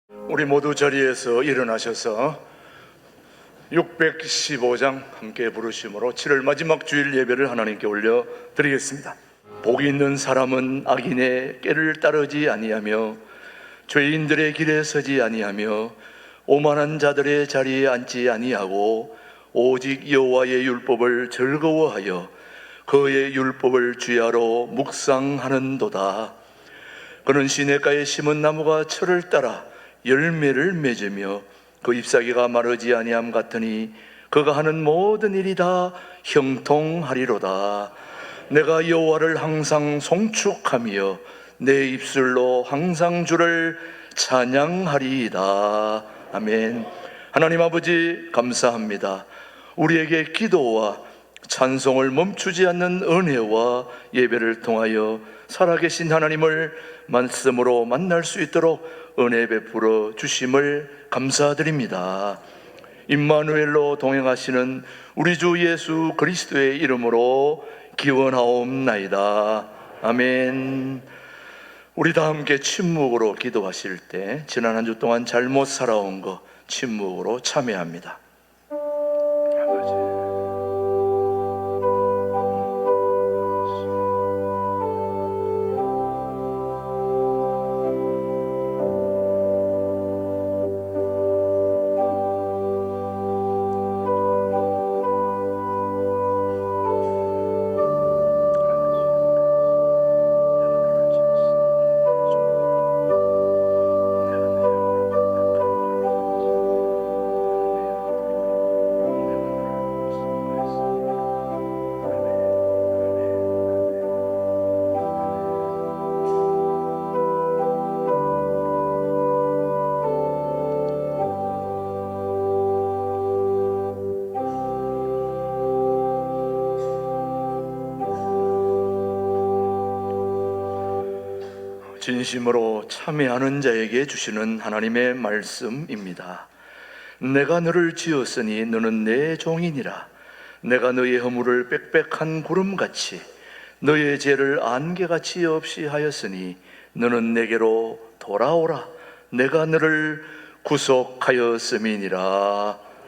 우리 모두 자리에서 일어나셔서 615장 함께 부르심으로 7월 마지막 주일 예배를 하나님께 올려드리겠습니다. 복이 있는 사람은 악인의 꾀를 따르지 아니하며 죄인들의 길에 서지 아니하며 오만한 자들의 자리에 앉지 아니하고 오직 여호와의 율법을 즐거워하여 그의 율법을 주야로 묵상하는도다. 그는 시냇가에 심은 나무가 철을 따라 열매를 맺으며 그 잎사귀가 마르지 아니함 같으니 그가 하는 모든 일이 다 형통하리로다. 내가 여호와를 항상 송축하며 내 입술로 항상 주를 찬양하리이다. 아멘. 하나님 아버지 감사합니다. 우리에게 기도와 찬송을 멈추지 않는 은혜와 예배를 통하여 살아계신 하나님을 말씀으로 만날 수 있도록 은혜 베풀어 주심을 감사드립니다. 임마누엘로 동행하시는 우리 주 예수 그리스도의 이름으로 기원하옵나이다. 아멘. 우리 다 함께 침묵으로 기도하실 때 지난 한 주 동안 잘못 살아온 거 침묵으로 참여합니다. 진심으로 참여하는 자에게 주시는 하나님의 말씀입니다. 내가 너를 지었으니 너는 내 종이니라. 내가 너의 허물을 빽빽한 구름같이 너의 죄를 안개같이 없이 하였으니 너는 내게로 돌아오라. 내가 너를 구속하였음이니라.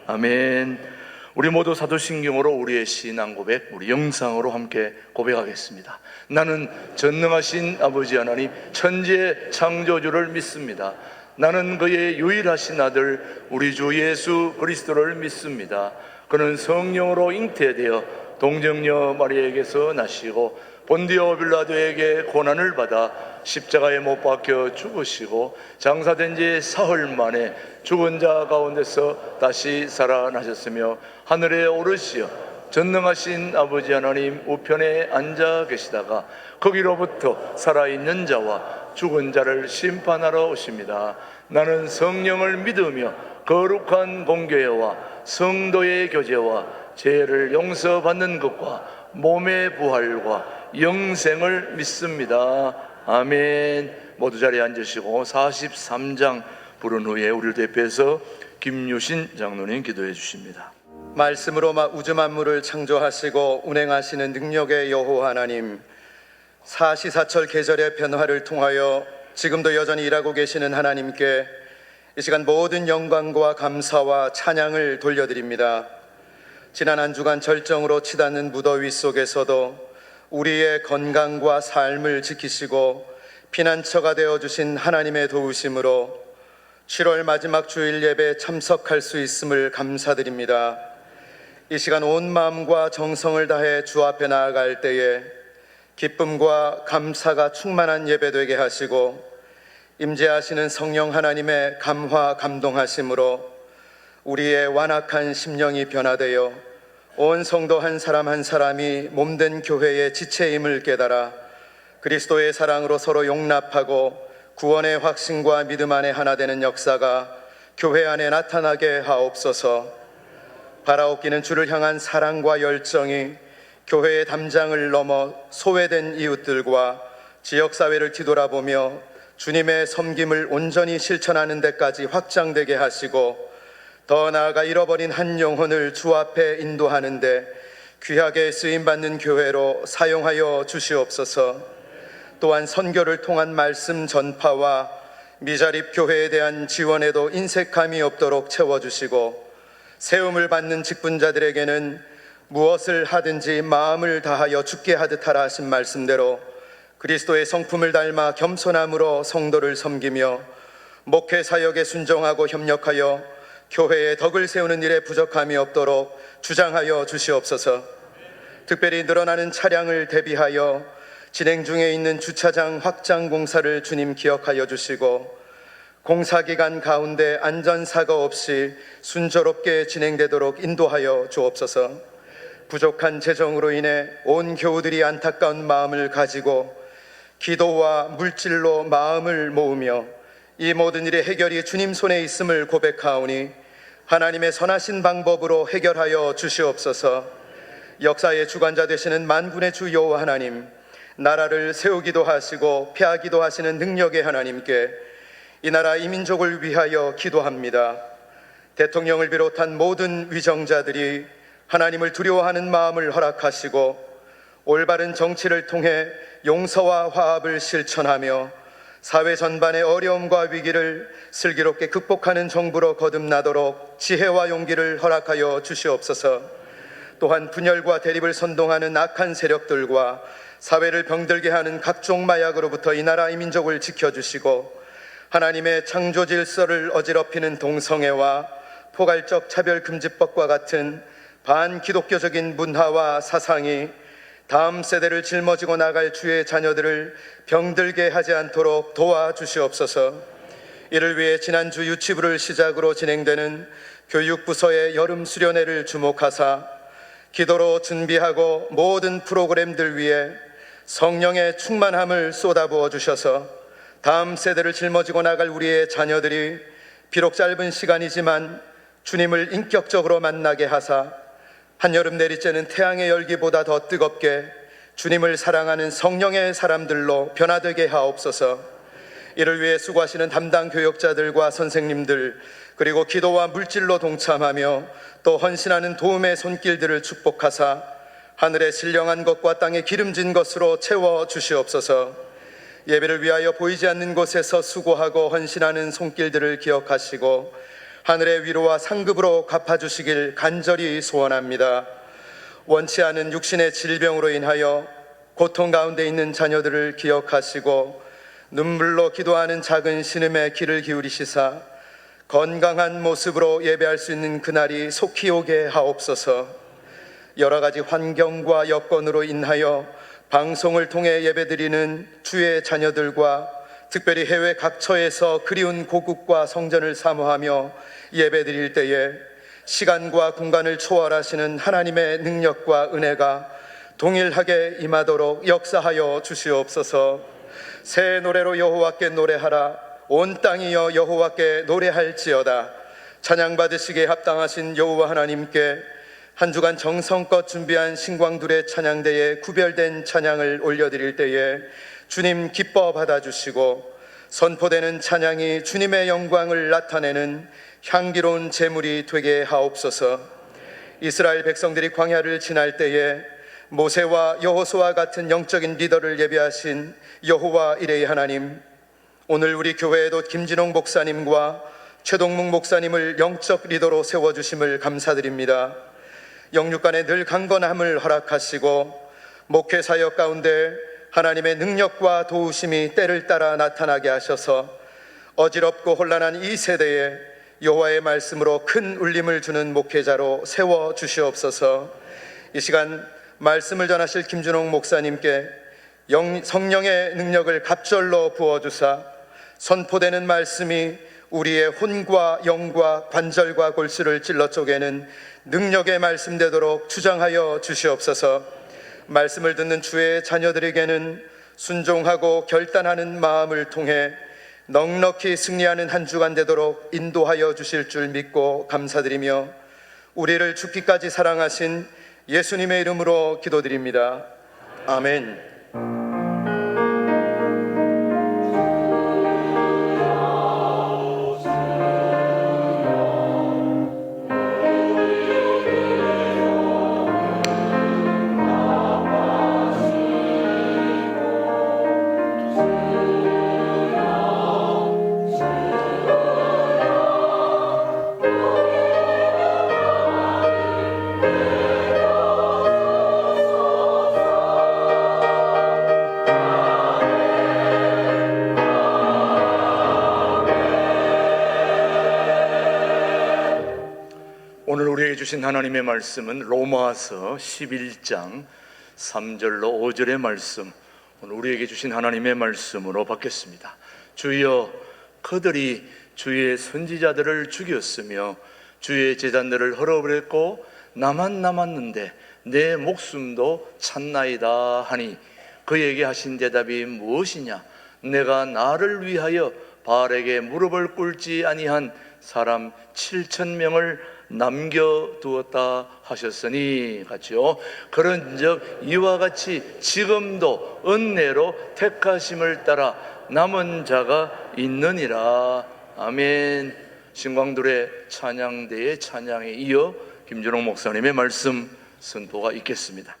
아멘. 우리 모두 사도신경으로 우리의 신앙 고백, 우리 영상으로 함께 고백하겠습니다. 나는 전능하신 아버지 하나님 천지의 창조주를 믿습니다. 나는 그의 유일하신 아들 우리 주 예수 그리스도를 믿습니다. 그는 성령으로 잉태되어 동정녀 마리아에게서 나시고 본디오 빌라도에게 고난을 받아 십자가에 못 박혀 죽으시고 장사된 지 사흘 만에 죽은 자 가운데서 다시 살아나셨으며 하늘에 오르시어 전능하신 아버지 하나님 우편에 앉아 계시다가 거기로부터 살아있는 자와 죽은 자를 심판하러 오십니다. 나는 성령을 믿으며 거룩한 공교회와 성도의 교제와 죄를 용서받는 것과 몸의 부활과 영생을 믿습니다. 아멘. 모두 자리에 앉으시고 43장 부른 후에 우리를 대표해서 김유신 장로님 기도해 주십니다. 말씀으로 우주 만물을 창조하시고 운행하시는 능력의 여호와 하나님, 사시사철 계절의 변화를 통하여 지금도 여전히 일하고 계시는 하나님께 이 시간 모든 영광과 감사와 찬양을 돌려드립니다. 지난 한 주간 절정으로 치닫는 무더위 속에서도 우리의 건강과 삶을 지키시고 피난처가 되어주신 하나님의 도우심으로 7월 마지막 주일 예배에 참석할 수 있음을 감사드립니다. 이 시간 온 마음과 정성을 다해 주 앞에 나아갈 때에 기쁨과 감사가 충만한 예배 되게 하시고 임재하시는 성령 하나님의 감화 감동하심으로 우리의 완악한 심령이 변화되어 온 성도 한 사람 한 사람이 몸된 교회의 지체임을 깨달아 그리스도의 사랑으로 서로 용납하고 구원의 확신과 믿음 안에 하나 되는 역사가 교회 안에 나타나게 하옵소서. 바라옵기는 주를 향한 사랑과 열정이 교회의 담장을 넘어 소외된 이웃들과 지역사회를 뒤돌아보며 주님의 섬김을 온전히 실천하는 데까지 확장되게 하시고 더 나아가 잃어버린 한 영혼을 주 앞에 인도하는데 귀하게 쓰임받는 교회로 사용하여 주시옵소서. 또한 선교를 통한 말씀 전파와 미자립 교회에 대한 지원에도 인색함이 없도록 채워주시고 세움을 받는 직분자들에게는 무엇을 하든지 마음을 다하여 죽게 하듯 하라 하신 말씀대로 그리스도의 성품을 닮아 겸손함으로 성도를 섬기며 목회 사역에 순종하고 협력하여 교회의 덕을 세우는 일에 부족함이 없도록 주장하여 주시옵소서. 특별히 늘어나는 차량을 대비하여 진행 중에 있는 주차장 확장 공사를 주님 기억하여 주시고 공사 기간 가운데 안전사고 없이 순조롭게 진행되도록 인도하여 주옵소서. 부족한 재정으로 인해 온 교우들이 안타까운 마음을 가지고 기도와 물질로 마음을 모으며 이 모든 일의 해결이 주님 손에 있음을 고백하오니 하나님의 선하신 방법으로 해결하여 주시옵소서. 역사의 주관자 되시는 만군의 주 여호와 하나님, 나라를 세우기도 하시고 폐하기도 하시는 능력의 하나님께 이 나라 이 민족을 위하여 기도합니다. 대통령을 비롯한 모든 위정자들이 하나님을 두려워하는 마음을 허락하시고 올바른 정치를 통해 용서와 화합을 실천하며 사회 전반의 어려움과 위기를 슬기롭게 극복하는 정부로 거듭나도록 지혜와 용기를 허락하여 주시옵소서. 또한 분열과 대립을 선동하는 악한 세력들과 사회를 병들게 하는 각종 마약으로부터 이 나라 이 민족을 지켜주시고 하나님의 창조 질서를 어지럽히는 동성애와 포괄적 차별금지법과 같은 반기독교적인 문화와 사상이 다음 세대를 짊어지고 나갈 주의 자녀들을 병들게 하지 않도록 도와주시옵소서. 이를 위해 지난주 유치부를 시작으로 진행되는 교육부서의 여름 수련회를 주목하사 기도로 준비하고 모든 프로그램들 위에 성령의 충만함을 쏟아부어 주셔서 다음 세대를 짊어지고 나갈 우리의 자녀들이 비록 짧은 시간이지만 주님을 인격적으로 만나게 하사 한여름 내리쬐는 태양의 열기보다 더 뜨겁게 주님을 사랑하는 성령의 사람들로 변화되게 하옵소서. 이를 위해 수고하시는 담당 교역자들과 선생님들 그리고 기도와 물질로 동참하며 또 헌신하는 도움의 손길들을 축복하사 하늘의 신령한 것과 땅에 기름진 것으로 채워 주시옵소서. 예배를 위하여 보이지 않는 곳에서 수고하고 헌신하는 손길들을 기억하시고 하늘의 위로와 상급으로 갚아주시길 간절히 소원합니다. 원치 않은 육신의 질병으로 인하여 고통 가운데 있는 자녀들을 기억하시고 눈물로 기도하는 작은 신음에 귀를 기울이시사 건강한 모습으로 예배할 수 있는 그날이 속히 오게 하옵소서. 여러 가지 환경과 여건으로 인하여 방송을 통해 예배드리는 주의 자녀들과 특별히 해외 각처에서 그리운 고국과 성전을 사모하며 예배드릴 때에 시간과 공간을 초월하시는 하나님의 능력과 은혜가 동일하게 임하도록 역사하여 주시옵소서. 새 노래로 여호와께 노래하라. 온 땅이여 여호와께 노래할지어다. 찬양받으시기에 합당하신 여호와 하나님께 한 주간 정성껏 준비한 신광둘의 찬양대에 구별된 찬양을 올려드릴 때에 주님 기뻐 받아주시고 선포되는 찬양이 주님의 영광을 나타내는 향기로운 제물이 되게 하옵소서. 이스라엘 백성들이 광야를 지날 때에 모세와 여호수아와 같은 영적인 리더를 예비하신 여호와 이레의 하나님, 오늘 우리 교회에도 김진홍 목사님과 최동묵 목사님을 영적 리더로 세워주심을 감사드립니다. 영육간에 늘 강건함을 허락하시고 목회 사역 가운데 하나님의 능력과 도우심이 때를 따라 나타나게 하셔서 어지럽고 혼란한 이 세대에 여호와의 말씀으로 큰 울림을 주는 목회자로 세워 주시옵소서. 이 시간 말씀을 전하실 김준홍 목사님께 성령의 능력을 갑절로 부어주사 선포되는 말씀이 우리의 혼과 영과 관절과 골수를 찔러 쪼개는 능력의 말씀 되도록 주장하여 주시옵소서. 말씀을 듣는 주의 자녀들에게는 순종하고 결단하는 마음을 통해 넉넉히 승리하는 한 주간 되도록 인도하여 주실 줄 믿고 감사드리며 우리를 죽기까지 사랑하신 예수님의 이름으로 기도드립니다. 아멘. 주신 하나님의 말씀은 로마서 11장 3절로 5절의 말씀, 오늘 우리에게 주신 하나님의 말씀으로 받겠습니다. 주여, 그들이 주의 선지자들을 죽였으며 주의 제자들을 헐어버렸고 나만 남았는데 내 목숨도 찾나이다 하니 그에게 하신 대답이 무엇이냐? 내가 나를 위하여 바알에게 무릎을 꿇지 아니한 사람 7,000명을 남겨두었다 하셨으니, 같이요. 그런즉 이와 같이 지금도 은혜로 택하심을 따라 남은 자가 있느니라. 아멘. 신광들의 찬양대의 찬양에 이어 김준홍 목사님의 말씀 선포가 있겠습니다.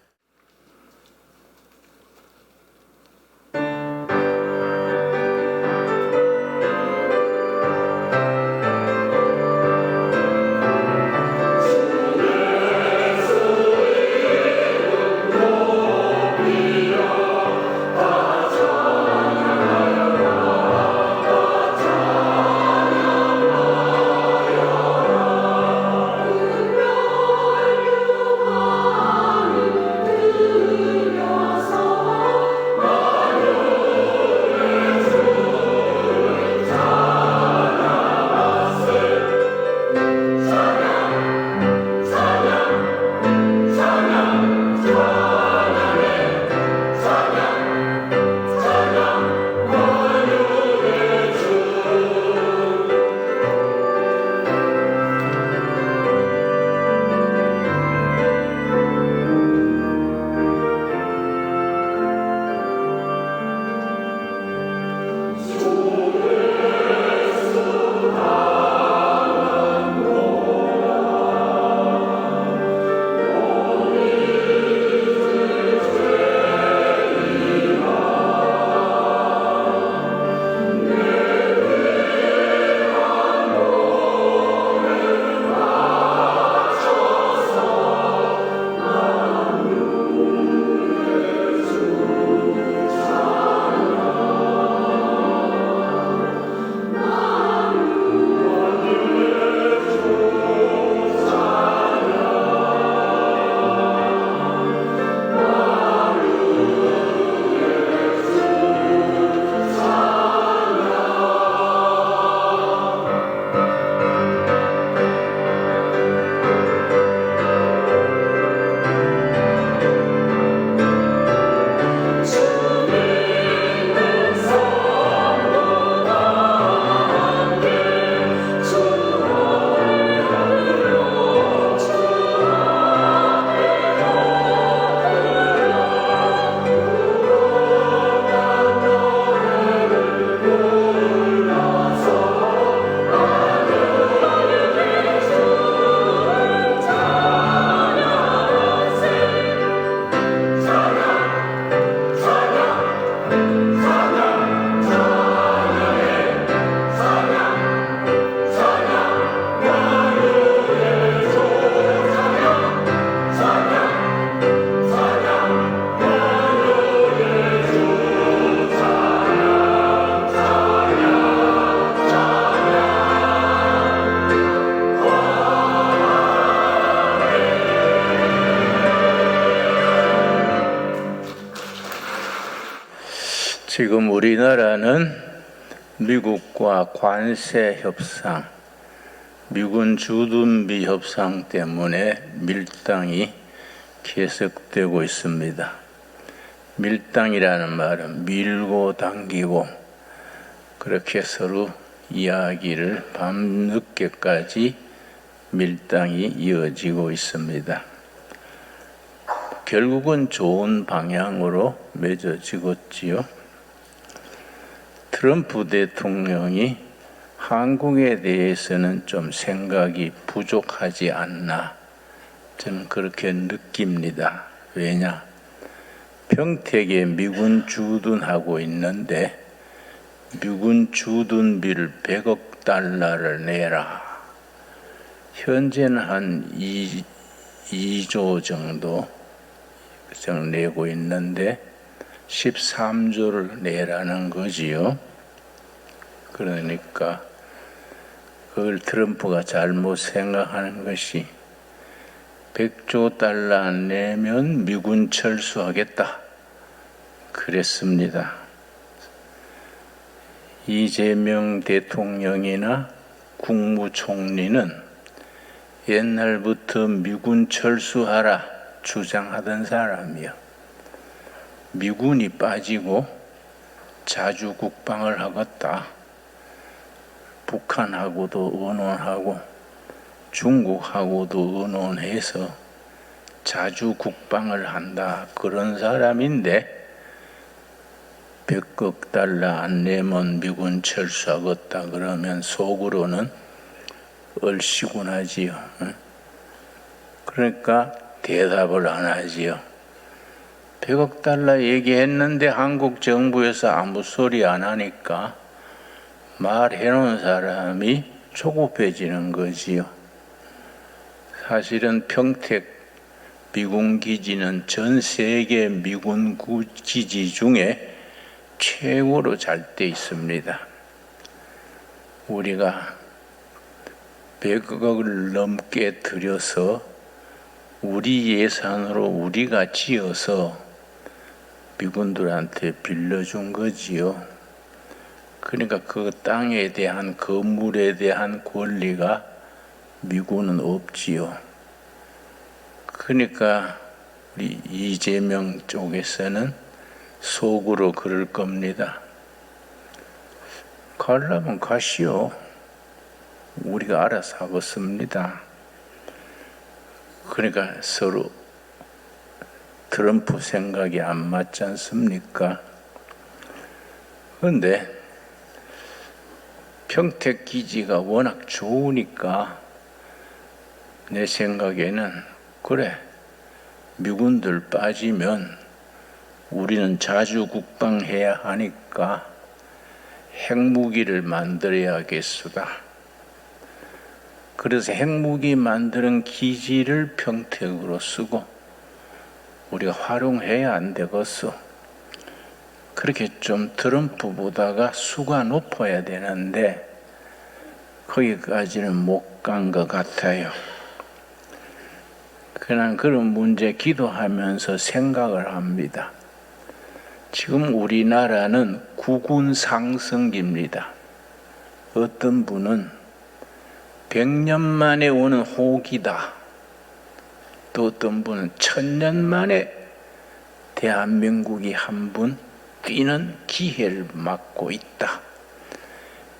지금 우리나라는 미국과 관세 협상, 미군 주둔비 협상 때문에 밀당이 계속되고 있습니다. 밀당이라는 말은 밀고 당기고 그렇게 서로 이야기를 밤늦게까지 밀당이 이어지고 있습니다. 결국은 좋은 방향으로 맺어지겠지요. 트럼프 대통령이 한국에 대해서는 좀 생각이 부족하지 않나, 저는 그렇게 느낍니다. 왜냐? 평택에 미군 주둔하고 있는데 미군 주둔비를 100억 달러를 내라. 현재는 한 2조 정도 내고 있는데 13조를 내라는 거지요. 그러니까 그걸 트럼프가 잘못 생각하는 것이 100조 달러 안 내면 미군 철수하겠다 그랬습니다. 이재명 대통령이나 국무총리는 옛날부터 미군 철수하라 주장하던 사람이요. 미군이 빠지고 자주 국방을 하겠다. 북한하고도 의논하고 중국하고도 의논해서 자주 국방을 한다. 그런 사람인데 100억 달러 안 내면 미군 철수하겠다 그러면 속으로는 얼씨구나지요. 그러니까 대답을 안 하지요. 100억 달러 얘기했는데 한국 정부에서 아무 소리 안 하니까 말해놓은 사람이 조급해지는 거지요. 사실은 평택 미군 기지는 전 세계 미군 기지 중에 최고로 잘 돼 있습니다. 우리가 100억을 넘게 들여서 우리 예산으로 우리가 지어서 미군들한테 빌려준 거지요. 그러니까 그 땅에 대한 건물에 대한 권리가 미군은 없지요. 그러니까 우리 이재명 쪽에서는 속으로 그럴 겁니다. 가려면 가시오. 우리가 알아서 하겠습니다. 그러니까 서로 트럼프 생각이 안 맞지 않습니까? 그런데 평택 기지가 워낙 좋으니까 내 생각에는 그래, 미군들 빠지면 우리는 자주 국방해야 하니까 핵무기를 만들어야겠수다. 그래서 핵무기 만드는 기지를 평택으로 쓰고 우리가 활용해야 안 되겠어. 그렇게 좀 트럼프보다가 수가 높아야 되는데 거기까지는 못 간 것 같아요. 그냥 그런 문제 기도하면서 생각을 합니다. 지금 우리나라는 국운 상승기입니다. 어떤 분은 100년 만에 오는 호기다. 또 어떤 분은 1000년 만에 대한민국이 한 번 뛰는 기회를 맞고 있다.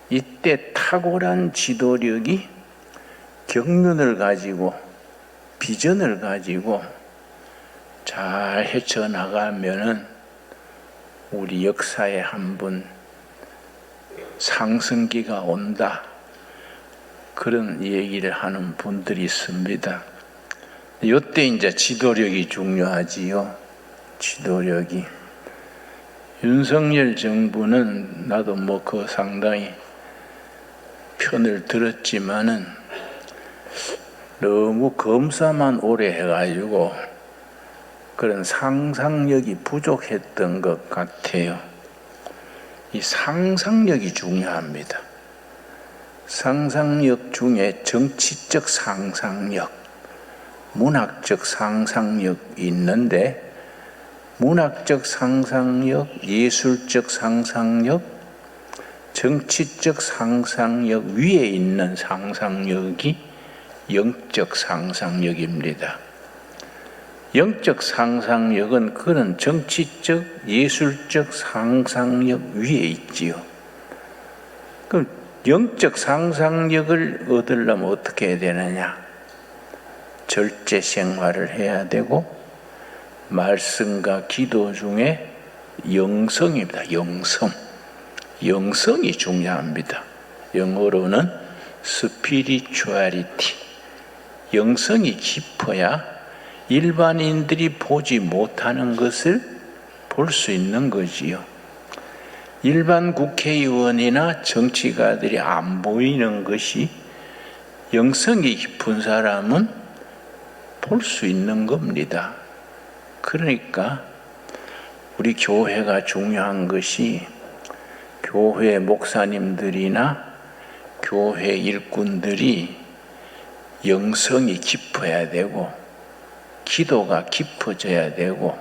이때 탁월한 지도력이 경륜을 가지고 비전을 가지고 잘 헤쳐나가면은 우리 역사에 한 번 상승기가 온다. 그런 얘기를 하는 분들이 있습니다. 이때 이제 지도력이 중요하지요. 지도력이. 윤석열 정부는 나도 뭐 그 상당히 편을 들었지만은 너무 검사만 오래 해가지고 그런 상상력이 부족했던 것 같아요. 이 상상력이 중요합니다. 상상력 중에 정치적 상상력, 문학적 상상력이 있는데 문학적 상상력, 예술적 상상력, 정치적 상상력 위에 있는 상상력이 영적 상상력입니다. 영적 상상력은 그런 정치적, 예술적 상상력 위에 있지요. 그럼 영적 상상력을 얻으려면 어떻게 해야 되느냐? 절제 생활을 해야 되고 말씀과 기도 중에 영성입니다. 영성. 영성이 중요합니다. 영어로는 spirituality. 영성이 깊어야 일반인들이 보지 못하는 것을 볼 수 있는 거지요. 일반 국회의원이나 정치가들이 안 보이는 것이 영성이 깊은 사람은 볼 수 있는 겁니다. 그러니까 우리 교회가 중요한 것이 교회 목사님들이나 교회 일꾼들이 영성이 깊어야 되고 기도가 깊어져야 되고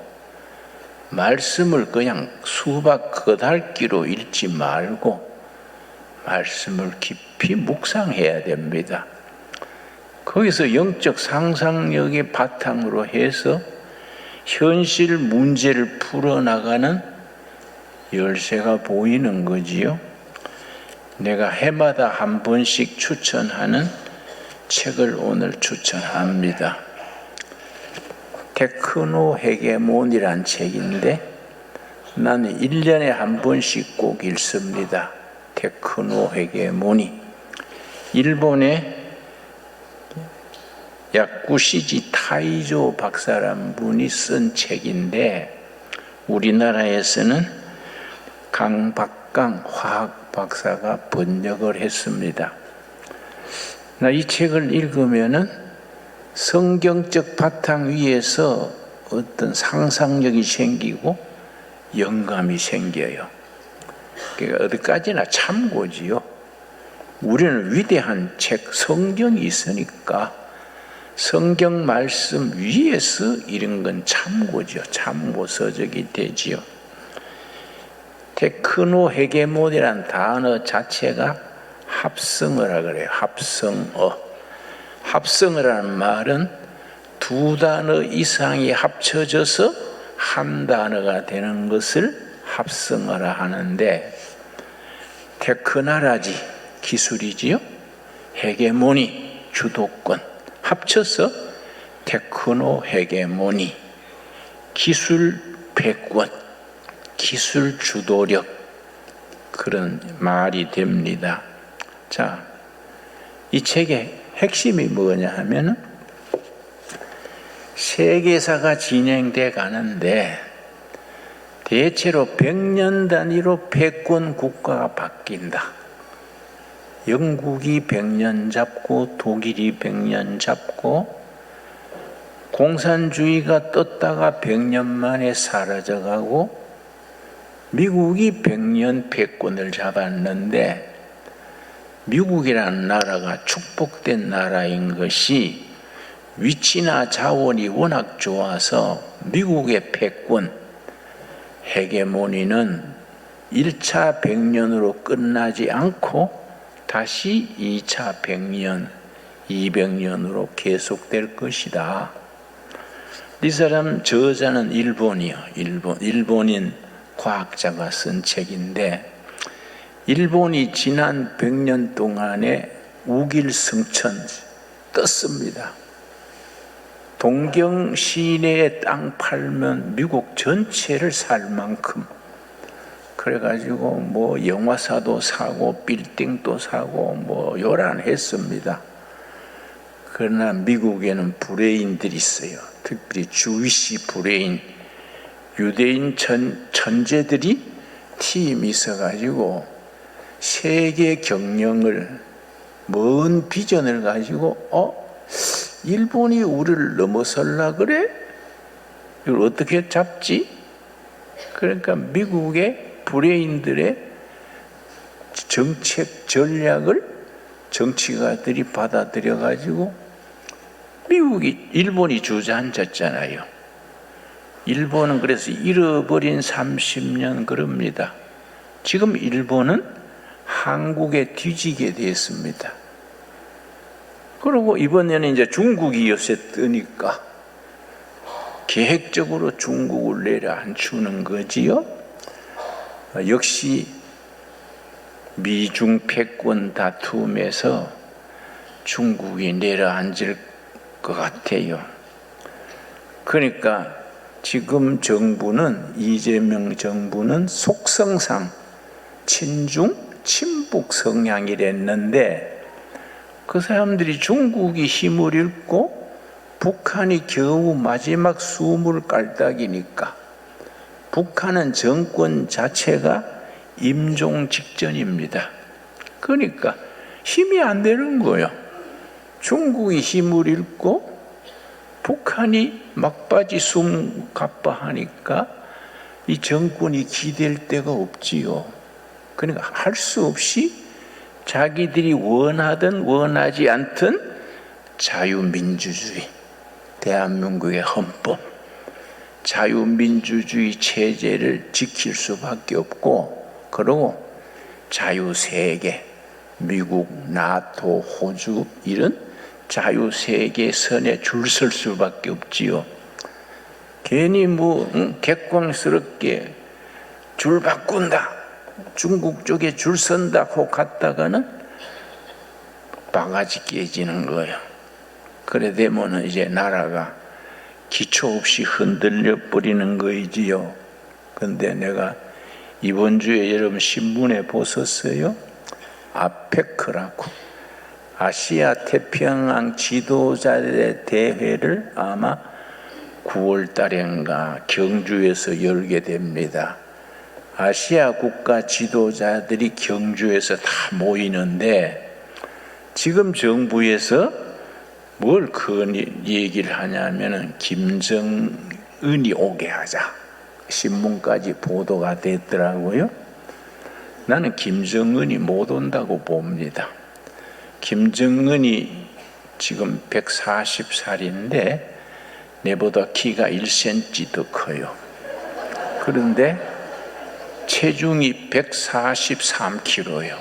말씀을 그냥 수박 겉핥기로 읽지 말고 말씀을 깊이 묵상해야 됩니다. 거기서 영적 상상력의 바탕으로 해서 현실 문제를 풀어나가는 열쇠가 보이는 거지요. 내가 해마다 한 번씩 추천하는 책을 오늘 추천합니다. 테크노 헤게몬이란 책인데 나는 1년에 한 번씩 꼭 읽습니다. 테크노 헤게몬이 일본의 야쿠시지 타이조 박사란 분이 쓴 책인데 우리나라에서는 강박강 화학 박사가 번역을 했습니다. 나 이 책을 읽으면은 성경적 바탕 위에서 어떤 상상력이 생기고 영감이 생겨요. 그러니까 어디까지나 참고지요. 우리는 위대한 책 성경이 있으니까 성경 말씀 위에서 이런 건 참고죠. 참고 서적이 되지요. 테크노 헤게몬이란 단어 자체가 합성어라 그래요. 합성어. 합성어라는 말은 두 단어 이상이 합쳐져서 한 단어가 되는 것을 합성어라 하는데 테크나라지 기술이지요. 헤게모니 주도권 합쳐서 테크노 헤게모니 기술 패권 기술 주도력 그런 말이 됩니다. 자, 이 책의 핵심이 뭐냐 하면은 세계사가 진행돼 가는데 대체로 100년 단위로 패권 국가가 바뀐다. 영국이 100년 잡고 독일이 100년 잡고 공산주의가 떴다가 100년 만에 사라져가고 미국이 100년 패권을 잡았는데 미국이라는 나라가 축복된 나라인 것이 위치나 자원이 워낙 좋아서 미국의 패권, 헤게모니는 1차 100년으로 끝나지 않고 다시 2차 100년, 200년으로 계속될 것이다. 이 사람 저자는 일본이요. 일본인 과학자가 쓴 책인데 일본이 지난 100년 동안에 우길승천 떴습니다. 동경 시내에 땅 팔면 미국 전체를 살 만큼 그래가지고 뭐 영화사도 사고 빌딩도 사고 뭐 요란했습니다. 그러나 미국에는 브레인들이 있어요. 특별히 주위시 브레인 유대인 천재들이 팀이 있어가지고 세계 경영을 먼 비전을 가지고 일본이 우리를 넘어설라 그래? 이걸 어떻게 잡지? 그러니까 미국의 브레인들의 정책 전략을 정치가들이 받아들여 가지고 일본이 주저앉았잖아요. 일본은 그래서 잃어버린 30년 그럽니다. 지금 일본은 한국에 뒤지게 됐습니다. 그리고 이번에는 이제 중국이 요새 뜨니까 계획적으로 중국을 내려앉히는 거지요. 역시 미중 패권 다툼에서 중국이 내려앉을 것 같아요. 그러니까 지금 정부는 이재명 정부는 속성상 친중 친북 성향이랬는데 그 사람들이 중국이 힘을 잃고 북한이 겨우 마지막 숨을 깔딱이니까 북한은 정권 자체가 임종 직전입니다. 그러니까 힘이 안 되는 거예요. 중국이 힘을 잃고 북한이 막바지 숨 갑바하니까 이 정권이 기댈 데가 없지요. 그러니까 할 수 없이 자기들이 원하든 원하지 않든 자유민주주의 대한민국의 헌법, 자유민주주의 체제를 지킬 수밖에 없고, 그리고 자유세계, 미국, 나토, 호주 이런 자유세계 선에 줄 설 수밖에 없지요. 괜히 객관스럽게 줄 바꾼다, 중국 쪽에 줄 선다고 갔다가는 바가지 깨지는 거예요. 그래 되면 이제 나라가 기초 없이 흔들려 버리는 거이지요. 근데 내가 이번 주에 여러분 신문에 보셨어요? 아페크라고 아시아 태평양 지도자들의 대회를 아마 9월 달인가 경주에서 열게 됩니다. 아시아 국가 지도자들이 경주에서 다 모이는데 지금 정부에서 뭘 그 얘기를 하냐면은 김정은이 오게 하자. 신문까지 보도가 됐더라고요. 나는 김정은이 못 온다고 봅니다. 김정은이 지금 140살인데 내보다 키가 1cm 더 커요. 그런데 체중이 143kg예요.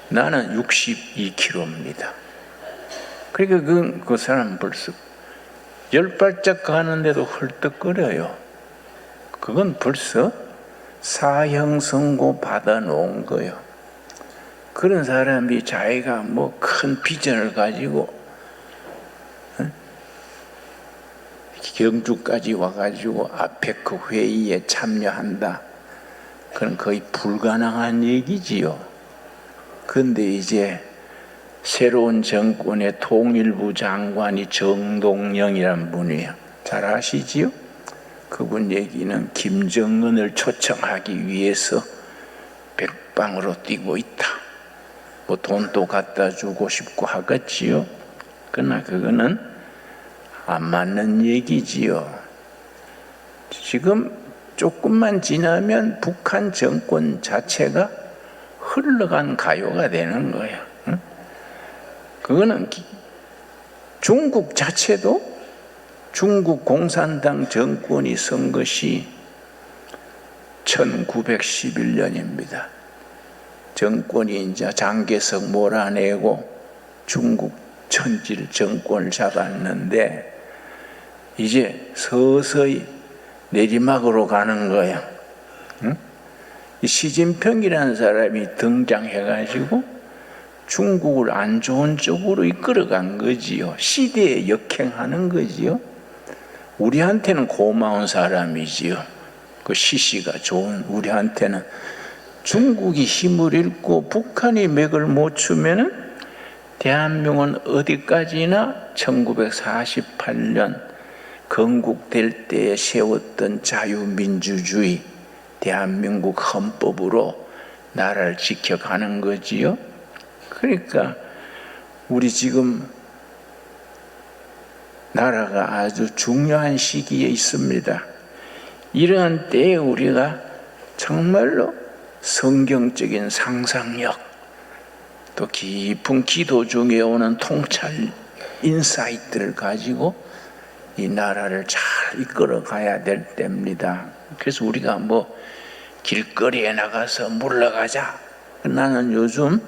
나는 62kg입니다. 그러니까 그 사람 벌써 10발짝 가는데도 헐떡거려요. 그건 벌써 사형 선고 받아놓은 거예요. 그런 사람이 자기가 뭐 큰 비전을 가지고 경주까지 와가지고 아페크 회의에 참여한다. 그건 거의 불가능한 얘기지요. 그런데 이제 새로운 정권의 통일부 장관이 정동영이란 분이에요. 잘 아시지요? 그분 얘기는 김정은을 초청하기 위해서 백방으로 뛰고 있다. 뭐 돈도 갖다 주고 싶고 하겠지요. 그러나 그거는 안 맞는 얘기지요. 지금 조금만 지나면 북한 정권 자체가 흘러간 가요가 되는 거예요. 응? 그거는 중국 자체도 중국 공산당 정권이 선 것이 1911년입니다. 정권이 이제 장개석 몰아내고 중국 천질 정권을 잡았는데 이제 서서히 내리막으로 가는 거야. 응? 시진핑이라는 사람이 등장해가지고 중국을 안 좋은 쪽으로 이끌어간 거지요. 시대에 역행하는 거지요. 우리한테는 고마운 사람이지요. 그 시시가 좋은 우리한테는. 중국이 힘을 잃고 북한이 맥을 못 추면은 대한민국은 어디까지나 1948년 건국될 때에 세웠던 자유민주주의 대한민국 헌법으로 나라를 지켜가는 거지요. 그러니까 우리 지금 나라가 아주 중요한 시기에 있습니다. 이러한 때에 우리가 정말로 성경적인 상상력, 또 깊은 기도 중에 오는 통찰 인사이트를 가지고 이 나라를 잘 이끌어 가야 될 때입니다. 그래서 우리가 뭐 길거리에 나가서 물러가자. 나는 요즘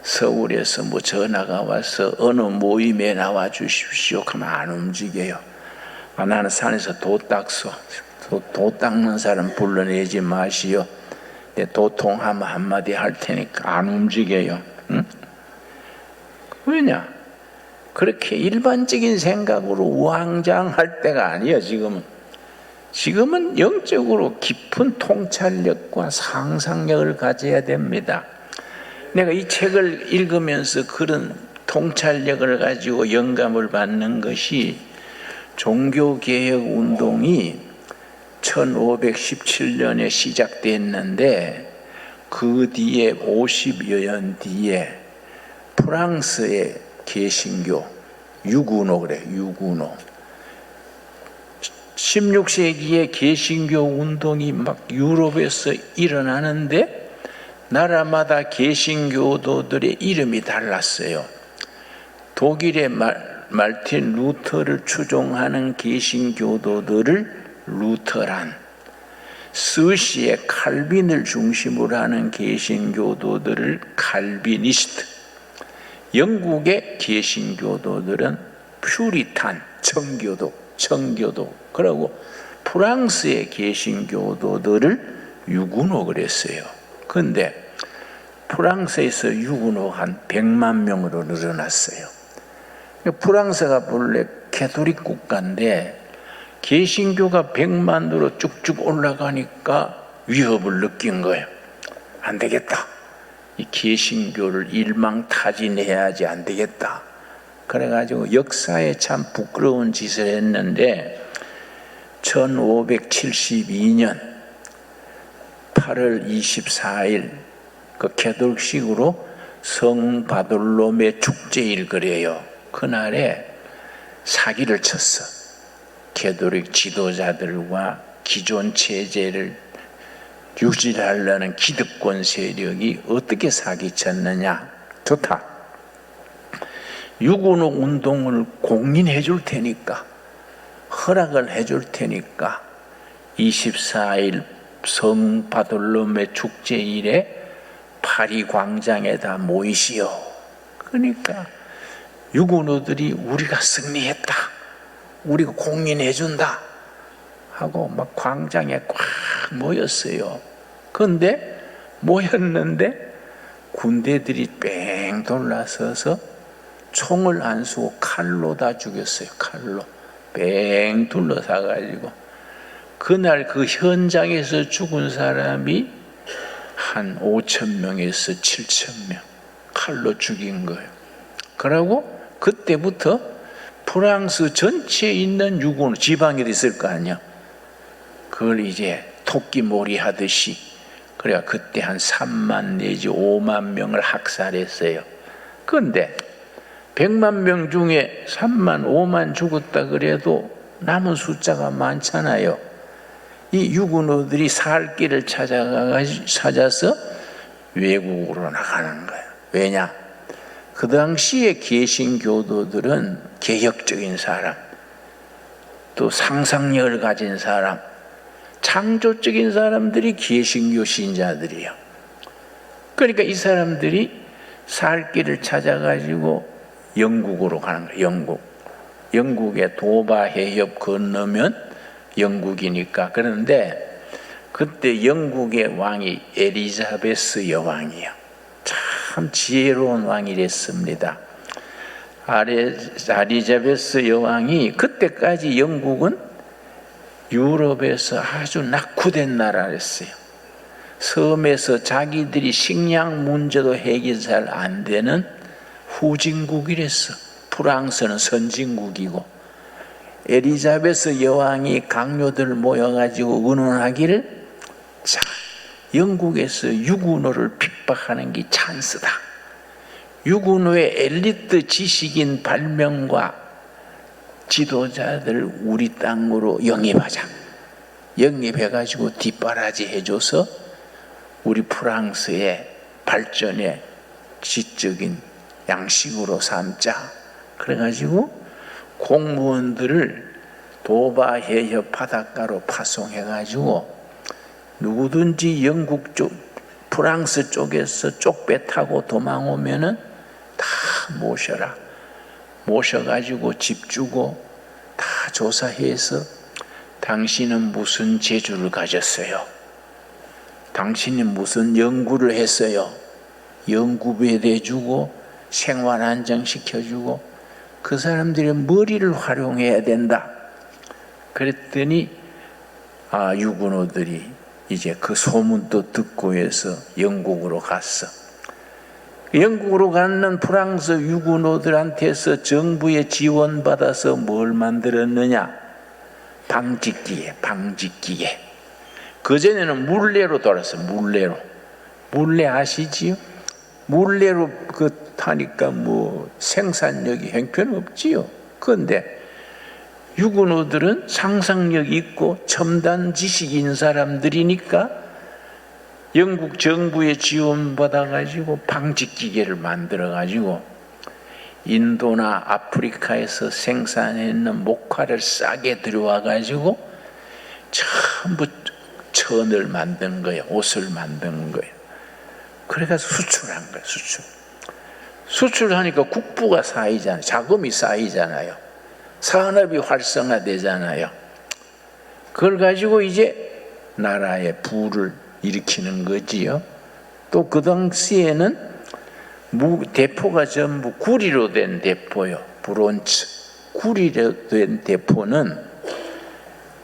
서울에서 뭐 전화가 와서 어느 모임에 나와 주십시오 하면 안 움직여요. 나는 산에서 도 닦소. 도 닦는 사람 불러내지 마시오. 내 도통하면 한마디 할 테니까 안 움직여요. 응? 왜냐? 그렇게 일반적인 생각으로 우왕좌왕할 때가 아니에요. 지금은 영적으로 깊은 통찰력과 상상력을 가져야 됩니다. 내가 이 책을 읽으면서 그런 통찰력을 가지고 영감을 받는 것이 종교개혁 운동이 1517년에 시작됐는데 그 뒤에 50여 년 뒤에 프랑스의 개신교 유구노 그래 유구노 16세기에 개신교 운동이 막 유럽에서 일어나는데 나라마다 개신교도들의 이름이 달랐어요. 독일의 말틴 루터를 추종하는 개신교도들을 루터란, 스위스의 칼빈을 중심으로 하는 개신교도들을 칼비니스트, 영국의 개신교도들은 퓨리탄, 청교도, 그리고 프랑스의 개신교도들을 유구노 그랬어요. 그런데 프랑스에서 유구노 한 100만 명으로 늘어났어요. 프랑스가 본래 캐토릭 국가인데 개신교가 100만으로 쭉쭉 올라가니까 위협을 느낀 거예요. 안 되겠다. 이 개신교를 일망타진해야지 안 되겠다. 그래가지고 역사에 참 부끄러운 짓을 했는데 1572년 8월 24일 그 캐톨릭식으로 성 바돌로메 축제일 그래요. 그날에 사기를 쳤어. 캐톨릭 지도자들과 기존 체제를 유지하려는 기득권 세력이 어떻게 사기쳤느냐. 좋다. 유구노 운동을 공인해 줄 테니까, 허락을 해 줄 테니까 24일 성 바돌로메 축제일에 파리 광장에다 모이시오. 그러니까 유구노들이 우리가 승리했다, 우리가 공인해 준다 하고 막 광장에 꽉 모였어요. 그런데 모였는데 군대들이 뺑 돌아서서 총을 안 쏘고 칼로 다 죽였어요. 칼로 뺑 둘러싸가지고. 그날 그 현장에서 죽은 사람이 한 5,000명에서 7,000명 칼로 죽인 거예요. 그러고 그때부터 프랑스 전체에 있는 유구노 지방이 있을 거 아니야. 그걸 이제 토끼몰이 하듯이, 그래야 그때 한 3만 내지 5만 명을 학살했어요. 그런데 100만 명 중에 3만 5만 죽었다 그래도 남은 숫자가 많잖아요. 이 유구노들이 살 길을 찾아서 외국으로 나가는 거예요. 왜냐? 그 당시에 개신교도들은 개혁적인 사람, 또 상상력을 가진 사람, 창조적인 사람들이 개신교 신자들이에요. 그러니까 이 사람들이 살 길을 찾아가지고 영국으로 가는 거예요. 영국의 도바 해협 건너면 영국이니까. 그런데 그때 영국의 왕이 엘리자베스 여왕이에요. 참 지혜로운 왕이랬습니다. 엘리자베스 여왕이, 그때까지 영국은 유럽에서 아주 낙후된 나라였어요. 섬에서 자기들이 식량 문제도 해결 잘 안 되는 후진국이랬어. 프랑스는 선진국이고. 엘리자베스 여왕이 강요들 모여가지고 의논하기를, 자, 영국에서 유구노를 핍박하는 게 찬스다. 유구노의 엘리트 지식인 발명과 지도자들 우리 땅으로 영입하자. 영입해가지고 뒷바라지 해줘서 우리 프랑스의 발전의 지적인 양식으로 삼자. 그래가지고 공무원들을 도바 해협 바닷가로 파송해가지고 누구든지 영국 쪽, 프랑스 쪽에서 쪽배 타고 도망오면은 다 모셔라. 모셔가지고 집 주고 다 조사해서 당신은 무슨 재주를 가졌어요? 당신이 무슨 연구를 했어요? 연구비에 주고 생활 안정시켜주고 그 사람들의 머리를 활용해야 된다. 그랬더니 유구노들이 이제 그 소문도 듣고 해서 영국으로 갔어. 영국으로 가는 프랑스 유구노들한테서 정부의 지원받아서 뭘 만들었느냐? 방직기계. 그전에는 물레로 돌았어. 물레 아시지요? 물레로 타니까 생산력이 형편없지요. 그런데 유구노들은 상상력 있고 첨단 지식인 사람들이니까 영국 정부의 지원 받아가지고 방직기계를 만들어가지고 인도나 아프리카에서 생산했는 목화를 싸게 들여와 가지고 전부 천을 만든 거예요. 옷을 만든 거예요. 그래서 수출한 거예요. 수출하니까 국부가 쌓이잖아요. 자금이 쌓이잖아요. 산업이 활성화되잖아요. 그걸 가지고 이제 나라의 부를 일으키는 거지요. 또 그 당시에는 대포가 전부 구리로 된 대포요. 브론즈. 구리로 된 대포는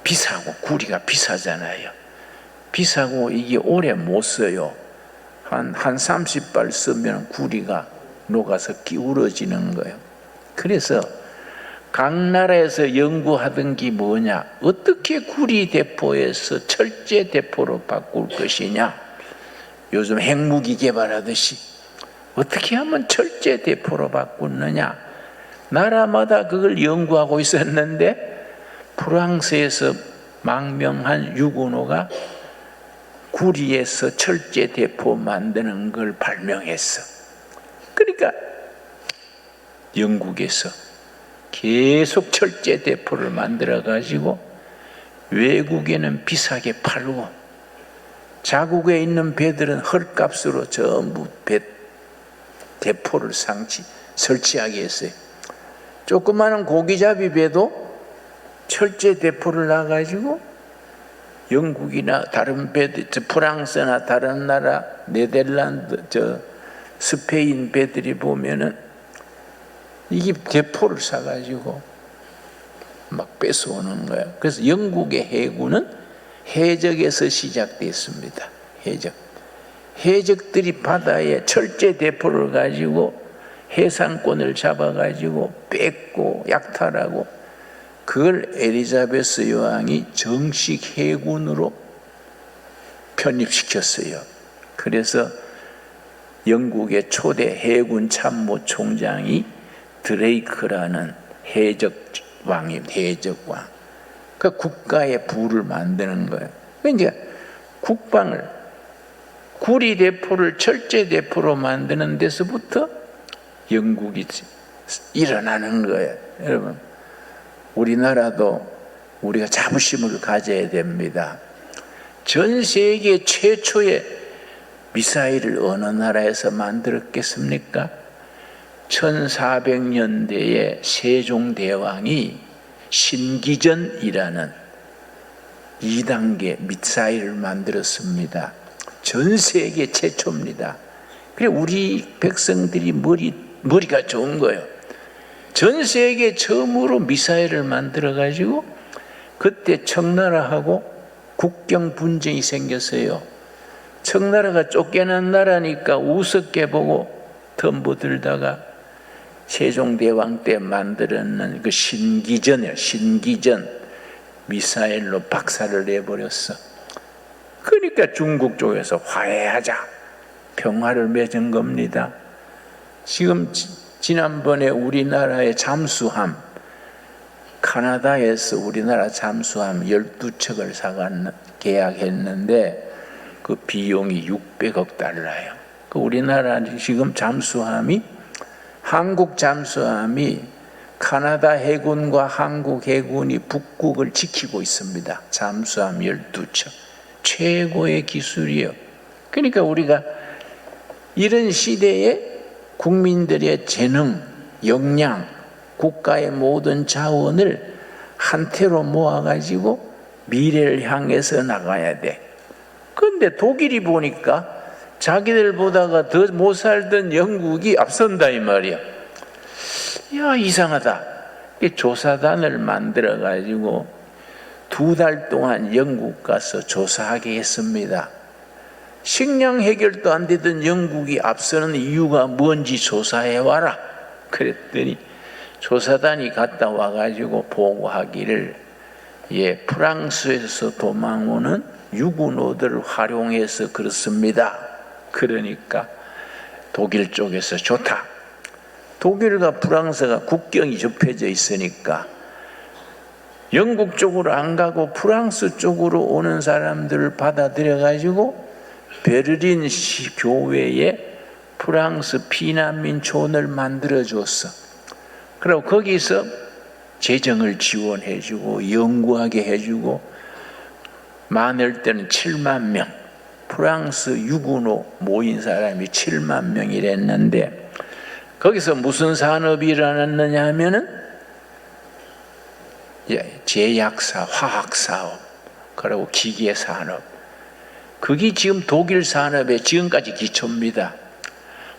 비싸고, 구리가 비싸잖아요. 비싸고 이게 오래 못 써요. 한 30발 쓰면 구리가 녹아서 기울어지는 거예요. 그래서 각 나라에서 연구하던 게 뭐냐? 어떻게 구리 대포에서 철제 대포로 바꿀 것이냐? 요즘 핵무기 개발하듯이 어떻게 하면 철제 대포로 바꾸느냐? 나라마다 그걸 연구하고 있었는데 프랑스에서 망명한 유고노가 구리에서 철제 대포 만드는 걸 발명했어. 그러니까 영국에서 계속 철제 대포를 만들어 가지고 외국에는 비싸게 팔고 자국에 있는 배들은 헐값으로 전부 대포를 설치하게 했어요. 조그마한 고기잡이 배도 철제 대포를 놔가지고 영국이나 다른 배들, 프랑스나 다른 나라, 네덜란드, 스페인 배들이 보면은 이게 대포를 사가지고 막 뺏어오는 거예요. 그래서 영국의 해군은 해적에서 시작됐습니다. 해적들이 바다에 철제 대포를 가지고 해상권을 잡아가지고 뺏고 약탈하고 그걸 엘리자베스 여왕이 정식 해군으로 편입시켰어요. 그래서 영국의 초대 해군 참모총장이 드레이크라는 해적왕. 그 국가의 부를 만드는 거예요. 그러니까 국방을 구리 대포를 철제 대포로 만드는 데서부터 영국이 일어나는 거예요. 여러분, 우리나라도 우리가 자부심을 가져야 됩니다. 전 세계 최초의 미사일을 어느 나라에서 만들었겠습니까? 1400년대에 세종대왕이 신기전이라는 2단계 미사일을 만들었습니다. 전 세계 최초입니다. 그래 우리 백성들이 머리가 좋은 거예요. 전 세계 처음으로 미사일을 만들어 가지고 그때 청나라하고 국경 분쟁이 생겼어요. 청나라가 쫓겨난 나라니까 우습게 보고 덤보들다가 세종대왕 때 만들었는 그 신기전 미사일로 박살을 내버렸어. 그러니까 중국 쪽에서 화해하자 평화를 맺은 겁니다. 지금 지난번에 우리나라의 잠수함, 카나다에서 우리나라 잠수함 12척을 계약했는데 그 비용이 600억 달러예요. 그 우리나라 지금 한국 잠수함이 카나다 해군과 한국 해군이 북극을 지키고 있습니다. 잠수함 12척. 최고의 기술이에요. 그러니까 우리가 이런 시대에 국민들의 재능, 역량, 국가의 모든 자원을 한태로 모아가지고 미래를 향해서 나가야 돼. 그런데 독일이 보니까 자기들보다가 더 못 살던 영국이 앞선다 이 말이야. 야, 이상하다. 조사단을 만들어가지고 2달 동안 영국 가서 조사하게 했습니다. 식량 해결도 안 되던 영국이 앞서는 이유가 뭔지 조사해와라. 그랬더니 조사단이 갔다 와가지고 보고하기를 프랑스에서 도망오는 유구노들을 활용해서 그렇습니다. 그러니까 독일 쪽에서 좋다. 독일과 프랑스가 국경이 좁혀져 있으니까 영국 쪽으로 안 가고 프랑스 쪽으로 오는 사람들을 받아들여 가지고 베를린 교회에 프랑스 피난민 촌을 만들어 줬어. 그리고 거기서 재정을 지원해주고 연구하게 해주고 많을 때는 7만 명, 프랑스 유군호 모인 사람이 7만 명이랬는데 거기서 무슨 산업이 일어났느냐 하면은 제약사, 화학사업, 그리고 기계산업, 그게 지금 독일 산업의 지금까지 기초입니다.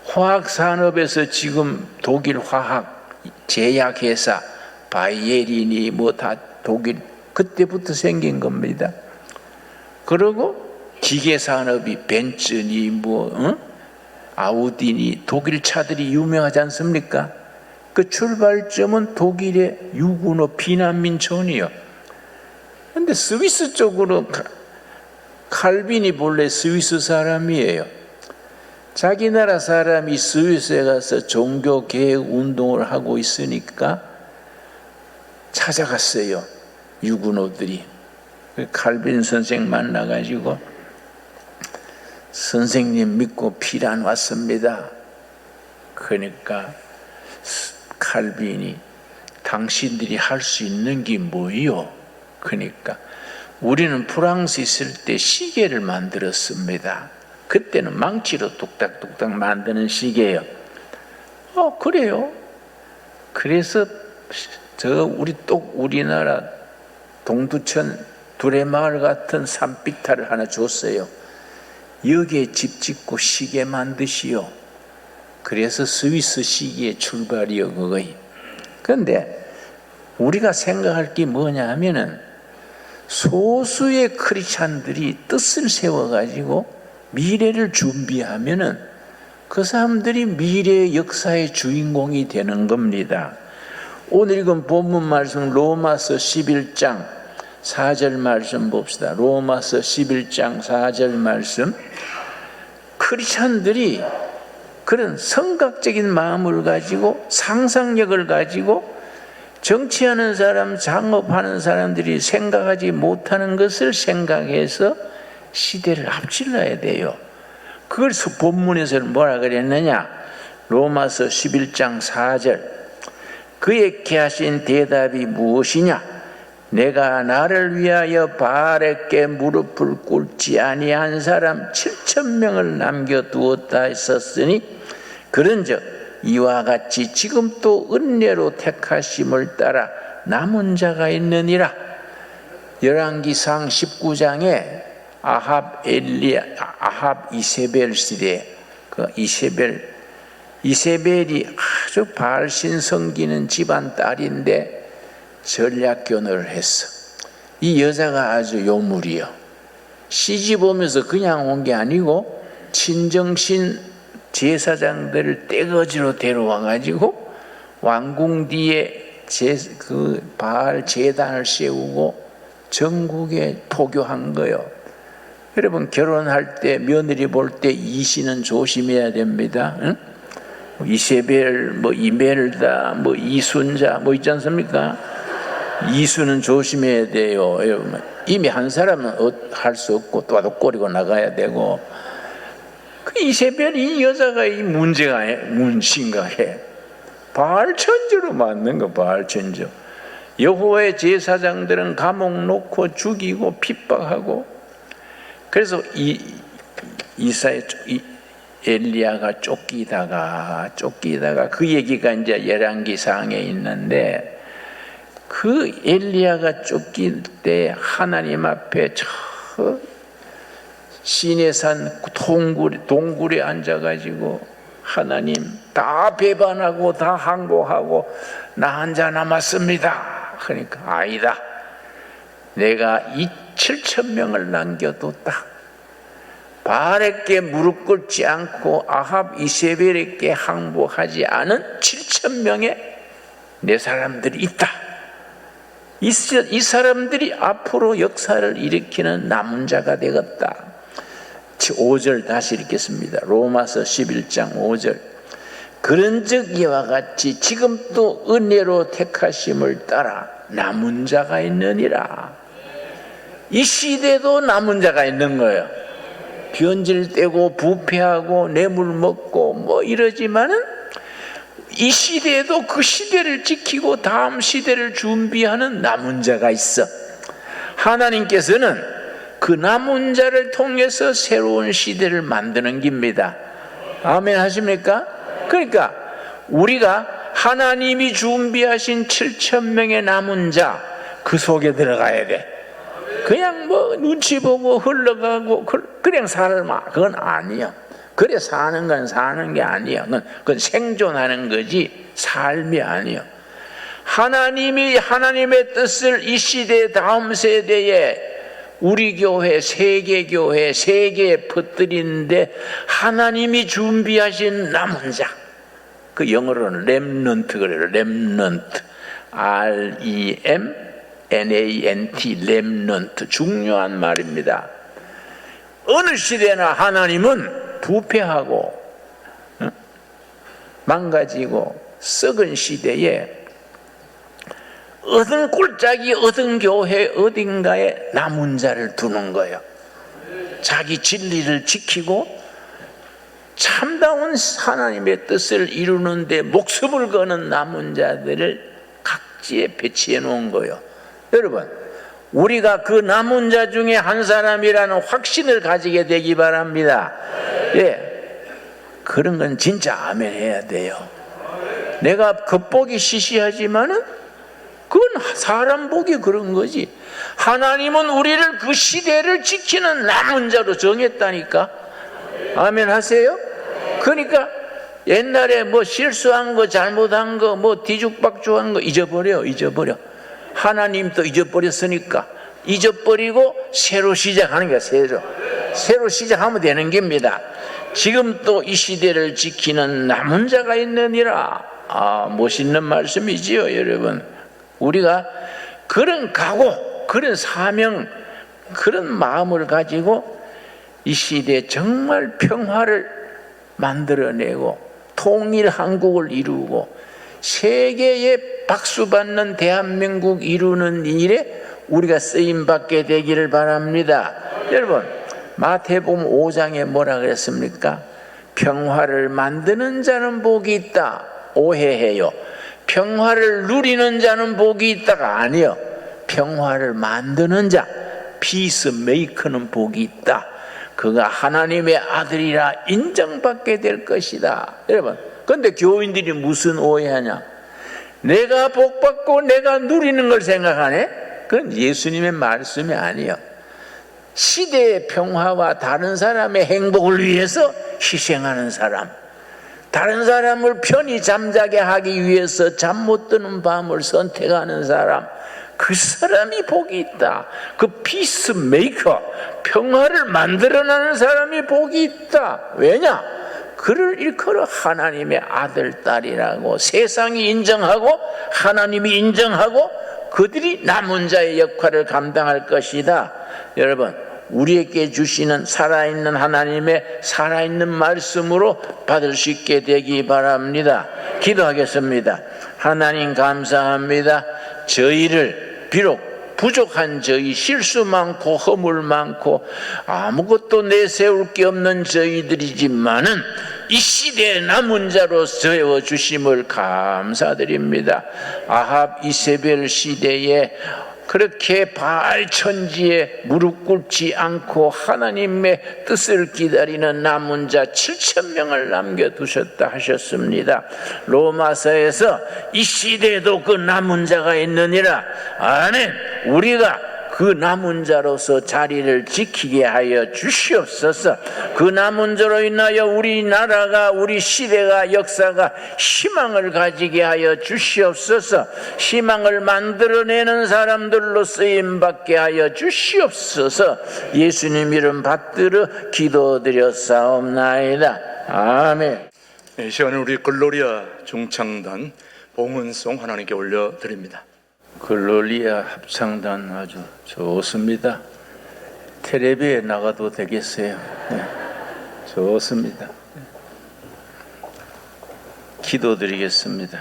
화학산업에서 지금 독일 화학 제약회사 바이에린이 뭐 다 독일 그때부터 생긴 겁니다. 그리고 기계산업이 벤츠니 아우디니 독일 차들이 유명하지 않습니까? 그 출발점은 독일의 유군호 피난민촌이요. 그런데 스위스 쪽으로 칼빈이 본래 스위스 사람이에요. 자기 나라 사람이 스위스에 가서 종교개혁 운동을 하고 있으니까 찾아갔어요. 유군호들이. 칼빈 선생 만나가지고 선생님 믿고 피란 왔습니다. 그러니까 칼빈이 당신들이 할 수 있는 게 뭐요? 그러니까 우리는 프랑스 있을 때 시계를 만들었습니다. 그때는 망치로 뚝딱뚝딱 만드는 시계예요. 그래요? 그래서 우리나라 동두천 두레마을 같은 산비탈을 하나 줬어요. 여기에 집 짓고 시계 만드시오. 그래서 스위스 시계의 출발이요, 그거이. 그런데 우리가 생각할 게 뭐냐 하면은 소수의 크리스찬들이 뜻을 세워가지고 미래를 준비하면은 그 사람들이 미래의 역사의 주인공이 되는 겁니다. 오늘 읽은 본문 말씀 로마서 11장 4절 말씀 봅시다. 로마서 11장 4절 말씀. 크리스찬들이 그런 성각적인 마음을 가지고 상상력을 가지고 정치하는 사람, 창업하는 사람들이 생각하지 못하는 것을 생각해서 시대를 앞질러야 돼요. 그걸 본문에서는 뭐라 그랬느냐? 로마서 11장 4절. 그에게 하신 대답이 무엇이냐? 내가 나를 위하여 바알에게 무릎을 꿇지 아니한 사람 7,000명을 남겨두었다 했었으니 그런즉 이와 같이 지금 또 은혜로 택하심을 따라 남은 자가 있느니라. 열왕기상 19장에 아합 이세벨 시대, 그 이세벨이 아주 바알신 섬기는 집안 딸인데 전략견을 했어. 이 여자가 아주 요물이요. 시집 오면서 그냥 온 게 아니고 친정신 제사장들을 떼거지로 데려와 가지고 왕궁 뒤에 그 바알 제단을 세우고 전국에 포교한 거요. 여러분 결혼할 때 며느리 볼 때 이씨는 조심해야 됩니다. 응? 이세벨, 이멜다, 이순자, 있지 않습니까? 이수는 조심해야 돼요. 여러분. 이미 한 사람은 할 수 없고 또 꼬리고 나가야 되고. 그 이세벨 이 여자가 이 문제가 심각해. 바알 천주로 만든 거, 바알 천주. 여호와의 제사장들은 감옥 놓고 죽이고 핍박하고. 그래서 엘리야가 쫓기다가 그 얘기가 이제 열왕기상에 있는데 그 엘리야가 쫓길 때 하나님 앞에 저 시내산 동굴에 앉아가지고 하나님 다 배반하고 다 항복하고 나 혼자 남았습니다. 그러니까 아니다. 내가 이 7,000명을 남겨뒀다. 바알에게 무릎 꿇지 않고 아합 이세벨에게 항복하지 않은 7,000명의 내 사람들이 있다. 이 사람들이 앞으로 역사를 일으키는 남은 자가 되겠다. 5절 다시 읽겠습니다. 로마서 11장 5절. 그런즉 이와 같이 지금 또 은혜로 택하심을 따라 남은 자가 있느니라. 이 시대도 남은 자가 있는 거예요. 변질되고 부패하고 뇌물 먹고 이러지만은 이 시대에도 그 시대를 지키고 다음 시대를 준비하는 남은 자가 있어. 하나님께서는 그 남은 자를 통해서 새로운 시대를 만드는 겁니다. 아멘 하십니까? 그러니까 우리가 하나님이 준비하신 7,000명의 남은 자, 그 속에 들어가야 돼. 그냥 뭐 눈치 보고 흘러가고 그냥 살마, 그건 아니야. 그래 사는 건 사는 게 아니야. 그건 생존하는 거지 삶이 아니야. 하나님이 하나님의 뜻을 이 시대 다음 세대에 우리 교회, 세계교회, 세계에 퍼뜨리는데 하나님이 준비하신 남은 자, 그 영어로는 렘넌트 그래요. 렘넌트, R-E-M-N-A-N-T, 렘넌트. 중요한 말입니다. 어느 시대나 하나님은 부패하고 망가지고 썩은 시대에 어떤 꼴짝이 어떤 교회 어딘가에 남은 자를 두는 거예요. 자기 진리를 지키고 참다운 하나님의 뜻을 이루는데 목숨을 거는 남은 자들을 각지에 배치해 놓은 거예요. 여러분, 우리가 그 남은 자 중에 한 사람이라는 확신을 가지게 되기 바랍니다. 예, 그런 건 진짜 아멘 해야 돼요. 내가 겉보기 시시하지만은 그건 사람 보기 그런 거지. 하나님은 우리를 그 시대를 지키는 남은 자로 정했다니까. 아멘 하세요? 그러니까 옛날에 뭐 실수한 거, 잘못한 거, 뭐 뒤죽박죽한 거 잊어버려. 하나님도 잊어버렸으니까 잊어버리고 새로 시작하는 거야. 새로 시작하면 되는 겁니다. 지금 또 이 시대를 지키는 남은 자가 있느니라. 멋있는 말씀이지요, 여러분. 우리가 그런 각오, 그런 사명, 그런 마음을 가지고 이 시대에 정말 평화를 만들어내고 통일 한국을 이루고 세계에 박수받는 대한민국 이루는 일에 우리가 쓰임받게 되기를 바랍니다. 여러분, 마태복음 5장에 뭐라 그랬습니까? 평화를 만드는 자는 복이 있다. 오해해요. 평화를 누리는 자는 복이 있다가 아니요. 평화를 만드는 자, 피스메이커는 복이 있다. 그가 하나님의 아들이라 인정받게 될 것이다. 여러분, 그런데 교인들이 무슨 오해하냐? 내가 복받고 내가 누리는 걸 생각하네? 그건 예수님의 말씀이 아니에요. 시대의 평화와 다른 사람의 행복을 위해서 희생하는 사람, 다른 사람을 편히 잠자게 하기 위해서 잠 못 드는 밤을 선택하는 사람, 그 사람이 복이 있다. 그 피스메이커, 평화를 만들어내는 사람이 복이 있다. 왜냐? 그를 일컬어 하나님의 아들, 딸이라고 세상이 인정하고 하나님이 인정하고 그들이 남은 자의 역할을 감당할 것이다. 여러분, 우리에게 주시는 살아있는 하나님의 살아있는 말씀으로 받을 수 있게 되기 바랍니다. 기도하겠습니다. 하나님 감사합니다. 저희를 비록 부족한 저희, 실수 많고 허물 많고 아무것도 내세울 게 없는 저희들이지만은 이 시대의 남은 자로 세워주심을 감사드립니다. 아합 이세벨 시대에 그렇게 바알 천지에 무릎 꿇지 않고 하나님의 뜻을 기다리는 남은 자 7,000명을 남겨두셨다 하셨습니다. 로마서에서 이 시대에도 그 남은 자가 있느니라. 아멘. 우리가 그 남은 자로서 자리를 지키게 하여 주시옵소서. 그 남은 자로 인하여 우리나라가, 우리 시대가, 역사가 희망을 가지게 하여 주시옵소서. 희망을 만들어내는 사람들로 쓰임받게 하여 주시옵소서. 예수님 이름 받들어 기도드렸사옵나이다. 아멘. 이 시간에 우리 글로리아 중창단 봉헌송 하나님께 올려드립니다. 글로리아 합창단 아주 좋습니다. 텔레비에 나가도 되겠어요. 네, 좋습니다. 기도드리겠습니다.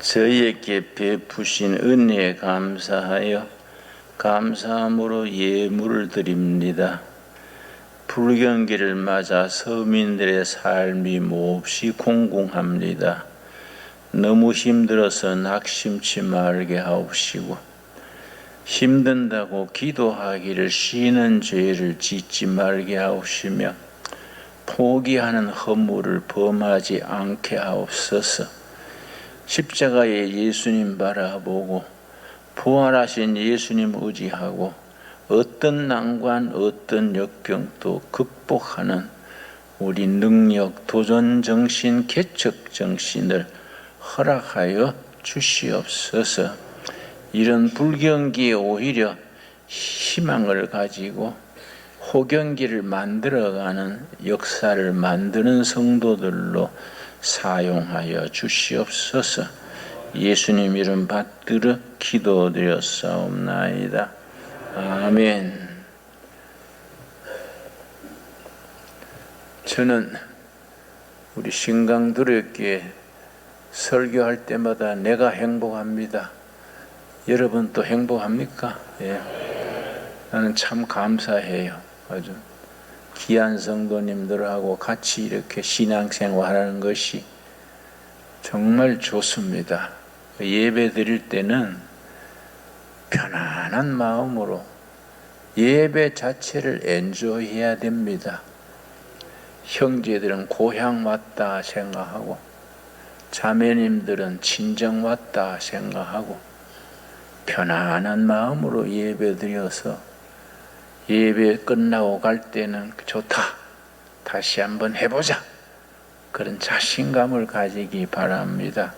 저희에게 베푸신 은혜에 감사하여 감사함으로 예물을 드립니다. 불경기를 맞아 서민들의 삶이 몹시 공공합니다. 너무 힘들어서 낙심치 말게 하옵시고 힘든다고 기도하기를 쉬는 죄를 짓지 말게 하옵시며 포기하는 허물을 범하지 않게 하옵소서. 십자가에 예수님 바라보고 부활하신 예수님 의지하고 어떤 난관 어떤 역경도 극복하는 우리 능력, 도전 정신, 개척 정신을 허락하여 주시옵소서. 이런 불경기에 오히려 희망을 가지고 호경기를 만들어가는 역사를 만드는 성도들로 사용하여 주시옵소서. 예수님 이름 받들어 기도드렸사옵나이다. 아멘. 저는 우리 신강두렵교회 설교할 때마다 내가 행복합니다. 여러분 또 행복합니까? 예. 나는 참 감사해요. 아주 귀한 성도님들하고 같이 이렇게 신앙생활하는 것이 정말 좋습니다. 예배 드릴 때는 편안한 마음으로 예배 자체를 엔조이해야 됩니다. 형제들은 고향 왔다 생각하고 자매님들은 친정 왔다 생각하고 편안한 마음으로 예배 드려서 예배 끝나고 갈 때는 좋다, 다시 한번 해보자, 그런 자신감을 가지기 바랍니다.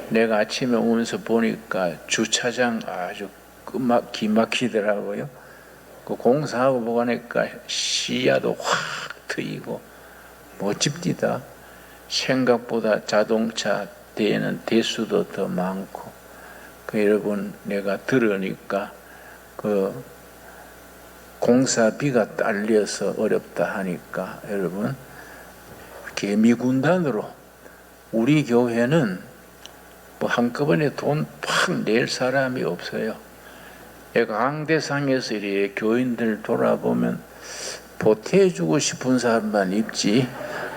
내가 아침에 오면서 보니까 주차장 아주 기막히더라고요. 그 공사하고 보니까 시야도 확 트이고 멋집디다. 생각보다 자동차 대에는 대수도 더 많고, 여러분 내가 들으니까 그 공사비가 딸려서 어렵다 하니까 여러분 개미군단으로 우리 교회는 뭐 한꺼번에 돈 팍 낼 사람이 없어요. 강대상에서 이렇게 교인들 돌아보면 보태주고 싶은 사람만 있지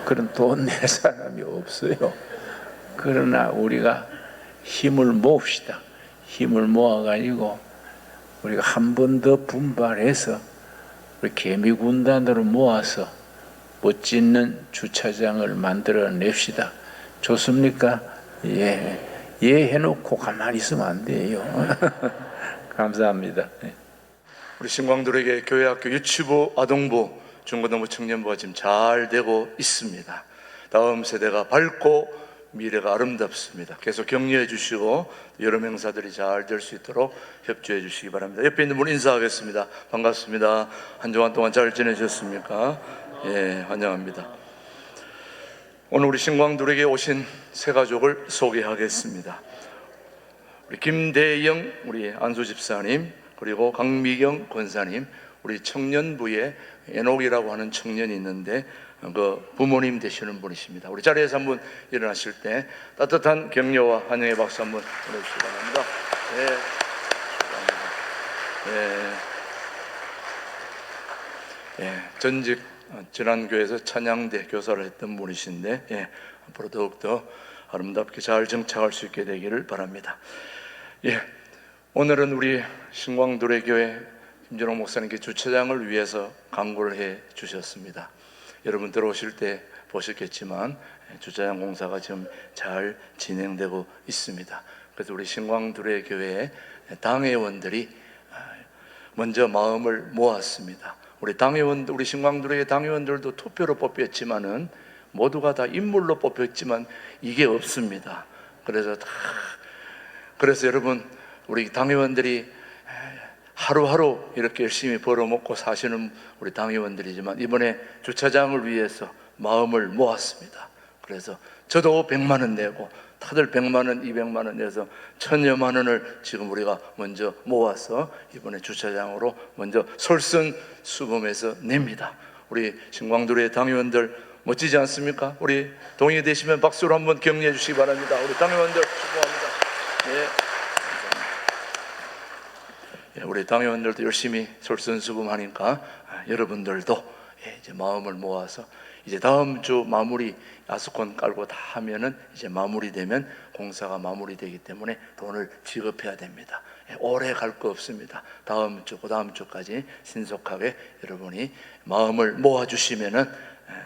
그런 돈 낼 사람이 없어요. 그러나 우리가 힘을 모읍시다. 힘을 모아가지고 우리가 한 번 더 분발해서 우리 개미군단으로 모아서 멋짓는 주차장을 만들어냅시다. 좋습니까? 예. 예 해놓고 가만히 있으면 안 돼요. 감사합니다. 우리 신광들에게 교회학교 유치부, 아동부, 중고등부, 청년부가 지금 잘 되고 있습니다. 다음 세대가 밝고 미래가 아름답습니다. 계속 격려해 주시고 여러 명사들이 잘 될 수 있도록 협조해 주시기 바랍니다. 옆에 있는 분 인사하겠습니다. 반갑습니다. 한 주간 동안 잘 지내셨습니까? 예, 환영합니다. 오늘 우리 신광들에게 오신 세 가족을 소개하겠습니다. 우리 김대영 우리 안수 집사님, 그리고 강미경 권사님, 우리 청년부에 에녹이라고 하는 청년이 있는데 그 부모님 되시는 분이십니다. 우리 자리에서 한번 일어나실 때 따뜻한 격려와 환영의 박수 한번 보내주시기 바랍니다. 네, 감사합니다. 전직 진안교회에서 찬양대 교사를 했던 분이신데 앞으로 더욱더 아름답게 잘 정착할 수 있게 되기를 바랍니다. 오늘은 우리 신광도래교회 김준호 목사님께 주차장을 위해서 광고를 해 주셨습니다. 여러분 들어오실 때 보셨겠지만 주차장 공사가 지금 잘 진행되고 있습니다. 그래서 우리 신광두레교회 당회원들이 먼저 마음을 모았습니다. 우리 당회원들, 우리 신광두레 당회원들도 투표로 뽑혔지만은 모두가 다 인물로 뽑혔지만 이게 없습니다. 그래서 여러분 우리 당회원들이 하루하루 이렇게 열심히 벌어먹고 사시는 우리 당회원들이지만 이번에 주차장을 위해서 마음을 모았습니다. 그래서 저도 100만 원 내고 다들 100만 원, 200만 원 내서 1000여만 원을 지금 우리가 먼저 모아서 이번에 주차장으로 먼저 솔선수범해서 냅니다. 우리 신광두레 당회원들 멋지지 않습니까? 우리 동의되시면 박수로 한번 격려해 주시기 바랍니다. 우리 당회원들 축복합니다. 우리 당회원들도 열심히 솔선수범하니까 여러분들도 이제 마음을 모아서 이제 다음 주 마무리 야수권 깔고 다 하면은 이제 마무리되면 공사가 마무리되기 때문에 돈을 지급해야 됩니다. 오래 갈 거 없습니다. 다음 주, 그 다음 주까지 신속하게 여러분이 마음을 모아주시면은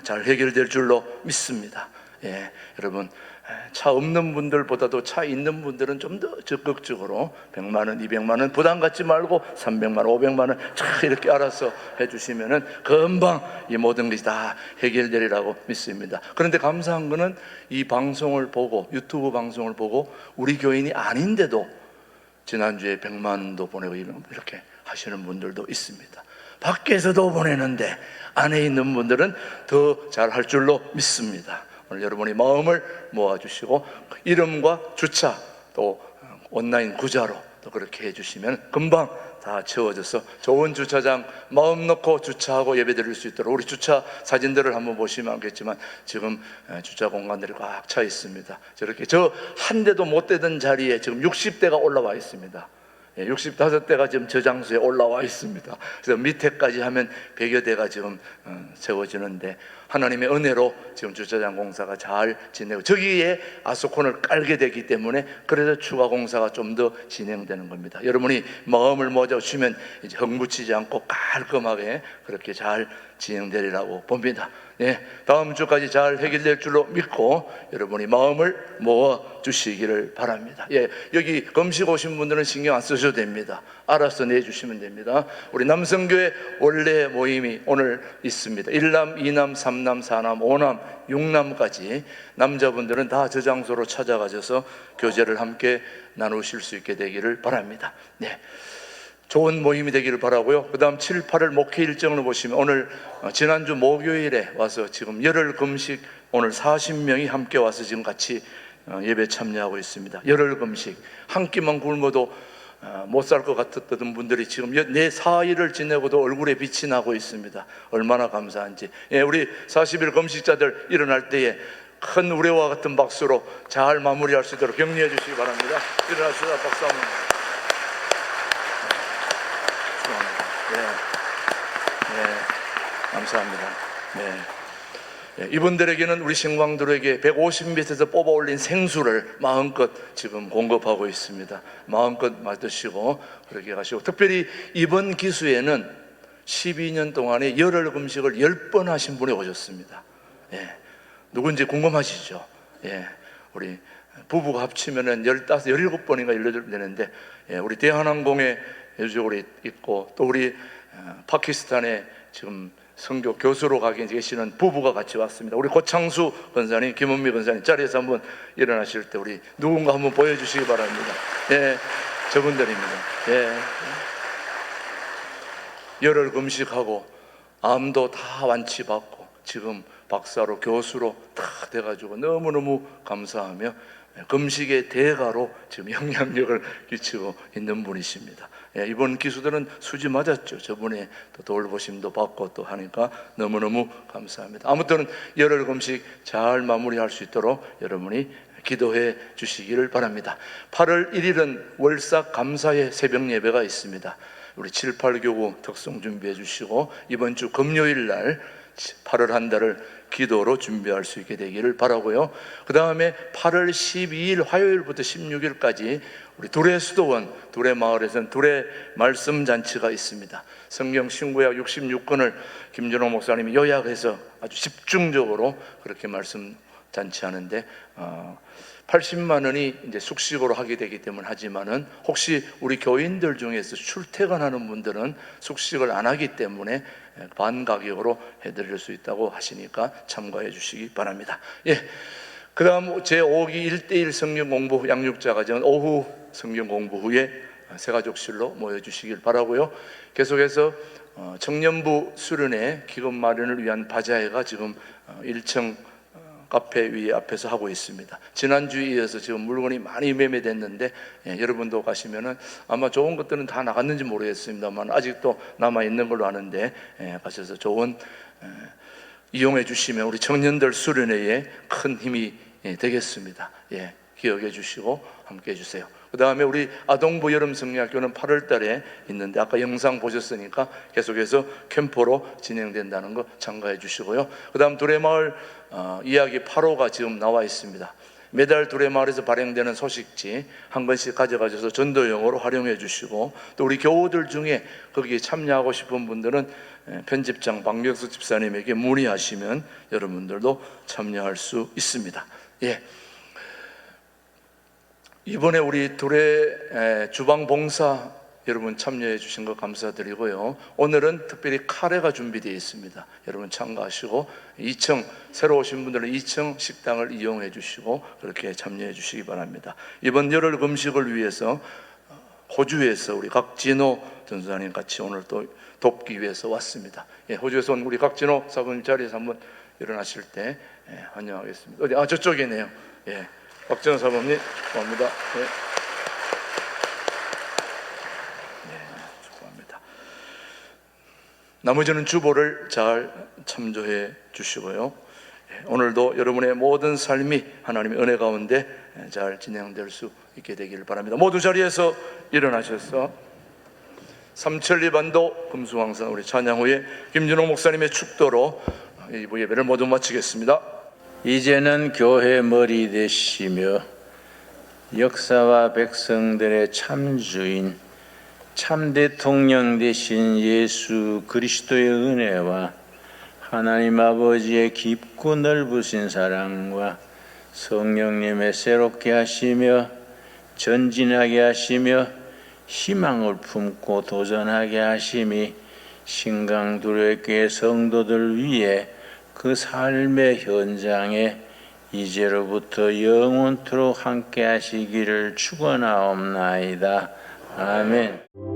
잘 해결될 줄로 믿습니다. 여러분, 차 없는 분들보다도 차 있는 분들은 좀 더 적극적으로 100만 원, 200만 원 부담 갖지 말고 300만 원, 500만 원 이렇게 알아서 해주시면은 금방 이 모든 것이 다 해결되리라고 믿습니다. 그런데 감사한 거는 이 방송을 보고, 유튜브 방송을 보고 우리 교인이 아닌데도 지난주에 100만 원도 보내고 이렇게 하시는 분들도 있습니다. 밖에서도 보내는데 안에 있는 분들은 더 잘할 줄로 믿습니다. 오늘 여러분이 마음을 모아주시고 이름과 주차 또 온라인 구자로 또 그렇게 해주시면 금방 다 채워져서 좋은 주차장 마음 놓고 주차하고 예배 드릴 수 있도록, 우리 주차 사진들을 한번 보시면 알겠지만 지금 주차 공간들이 꽉 차 있습니다. 저렇게 저 한 대도 못 되던 자리에 지금 60대가 올라와 있습니다. 65대가 지금 저 장소에 올라와 있습니다. 그래서 밑에까지 하면 100여 대가 지금 세워지는데 하나님의 은혜로 지금 주차장 공사가 잘 진행되고 저기에 아소콘을 깔게 되기 때문에 그래서 추가 공사가 좀 더 진행되는 겁니다. 여러분이 마음을 모아주시면 이제 헛묻히지 않고 깔끔하게 그렇게 잘 진행되리라고 봅니다. 다음 주까지 잘 해결될 줄로 믿고 여러분이 마음을 모아 주시기를 바랍니다. 여기 금식 오신 분들은 신경 안 쓰셔도 됩니다. 알아서 내주시면 됩니다. 우리 남성교회 원래 모임이 오늘 있습니다. 1남, 2남, 3남, 4남, 5남, 6남까지 남자분들은 다 저 장소로 찾아가셔서 교제를 함께 나누실 수 있게 되기를 바랍니다. 좋은 모임이 되기를 바라고요. 그 다음 7, 8월 목회 일정을 보시면 오늘 지난주 목요일에 와서 지금 열흘 금식 오늘 40명이 함께 와서 지금 같이 예배 참여하고 있습니다. 열흘 금식 한 끼만 굶어도 못 살 것 같았던 분들이 지금 4일을 지내고도 얼굴에 빛이 나고 있습니다. 얼마나 감사한지. 우리 40일 금식자들 일어날 때에 큰 우레와 같은 박수로 잘 마무리할 수 있도록 격려해 주시기 바랍니다. 일어나시다 박수 한번. 감사합니다. 이분들에게는 우리 신광들에게 150m에서 뽑아 올린 생수를 마음껏 지금 공급하고 있습니다. 마음껏 맡으시고 그렇게 가시고, 특별히 이번 기수에는 12년 동안에 열흘 금식을 10번 하신 분이 오셨습니다. 누군지 궁금하시죠? 우리 부부가 합치면은 15, 17번인가 18번 되는데, 우리 대한항공에 우리 있고 또 우리 파키스탄에 지금 선교 교수로 가 계시는 부부가 같이 왔습니다. 우리 고창수 권사님, 김은미 권사님 자리에서 한번 일어나실 때 우리 누군가 한번 보여주시기 바랍니다. 저분들입니다. 열흘 금식하고 암도 다 완치받고 지금 박사로 교수로 다 돼가지고 너무너무 감사하며 금식의 대가로 지금 영향력을 끼치고 있는 분이십니다. 이번 기수들은 수지 맞았죠. 저번에 또 돌보심도 받고 또 하니까 너무너무 감사합니다. 아무튼 열흘 금식 잘 마무리할 수 있도록 여러분이 기도해 주시기를 바랍니다. 8월 1일은 월삭 감사의 새벽 예배가 있습니다. 우리 7, 8교구 특송 준비해 주시고 이번 주 금요일 날 8월 한 달을 기도로 준비할 수 있게 되기를 바라고요. 그 다음에 8월 12일 화요일부터 16일까지 우리 두레 수도원 두레 마을에서는 두레 말씀 잔치가 있습니다. 성경 신구약 66권을 김준호 목사님이 요약해서 아주 집중적으로 그렇게 말씀 잔치하는데 80만 원이 이제 숙식으로 하게 되기 때문에 하지만은 혹시 우리 교인들 중에서 출퇴근하는 분들은 숙식을 안 하기 때문에 반 가격으로 해드릴 수 있다고 하시니까 참고해 주시기 바랍니다. 그 다음 제5기 1대1 성경 공부 양육자 과정은 오후 성경 공부 후에 새가족실로 모여주시길 바라고요. 계속해서 청년부 수련회 기금 마련을 위한 바자회가 지금 1층 카페 위에 앞에서 하고 있습니다. 지난주에 이어서 지금 물건이 많이 매매됐는데 여러분도 가시면은 아마 좋은 것들은 다 나갔는지 모르겠습니다만 아직도 남아있는 걸로 아는데 가셔서 좋은 이용해 주시면 우리 청년들 수련회에 큰 힘이 되겠습니다. 기억해 주시고 함께 해주세요. 그 다음에 우리 아동부 여름성리학교는 8월 달에 있는데 아까 영상 보셨으니까 계속해서 캠프로 진행된다는 거 참가해 주시고요. 그 다음 두레마을 이야기 8호가 지금 나와 있습니다. 매달 두레마을에서 발행되는 소식지 한 권씩 가져가셔서 전도용으로 활용해 주시고, 또 우리 교우들 중에 거기에 참여하고 싶은 분들은 편집장 박명수 집사님에게 문의하시면 여러분들도 참여할 수 있습니다. 예. 이번에 우리 두레 주방 봉사 여러분 참여해 주신 거 감사드리고요. 오늘은 특별히 카레가 준비되어 있습니다. 여러분 참가하시고 2층 새로 오신 분들은 2층 식당을 이용해 주시고 그렇게 참여해 주시기 바랍니다. 이번 열흘 금식을 위해서 호주에서 우리 각진호 전사님 같이 오늘 또 돕기 위해서 왔습니다. 예, 호주에서 온 우리 각진호 사부님 자리에서 한번 일어나실 때 환영하겠습니다. 어디 저쪽이네요. 예, 각진호 사부님 축하합니다. 예. 나머지는 주보를 잘 참조해 주시고요. 오늘도 여러분의 모든 삶이 하나님의 은혜 가운데 잘 진행될 수 있게 되기를 바랍니다. 모두 자리에서 일어나셔서 삼천리반도 금수강산 우리 찬양 후에 김준호 목사님의 축도로 이 예배를 모두 마치겠습니다. 이제는 교회 머리 되시며 역사와 백성들의 참주인 참 대통령 되신 예수 그리스도의 은혜와 하나님 아버지의 깊고 넓으신 사랑과 성령님의 새롭게 하시며 전진하게 하시며 희망을 품고 도전하게 하심이 신강두레교회 성도들 위해 그 삶의 현장에 이제로부터 영원토록 함께 하시기를 축원하옵나이다. 아멘.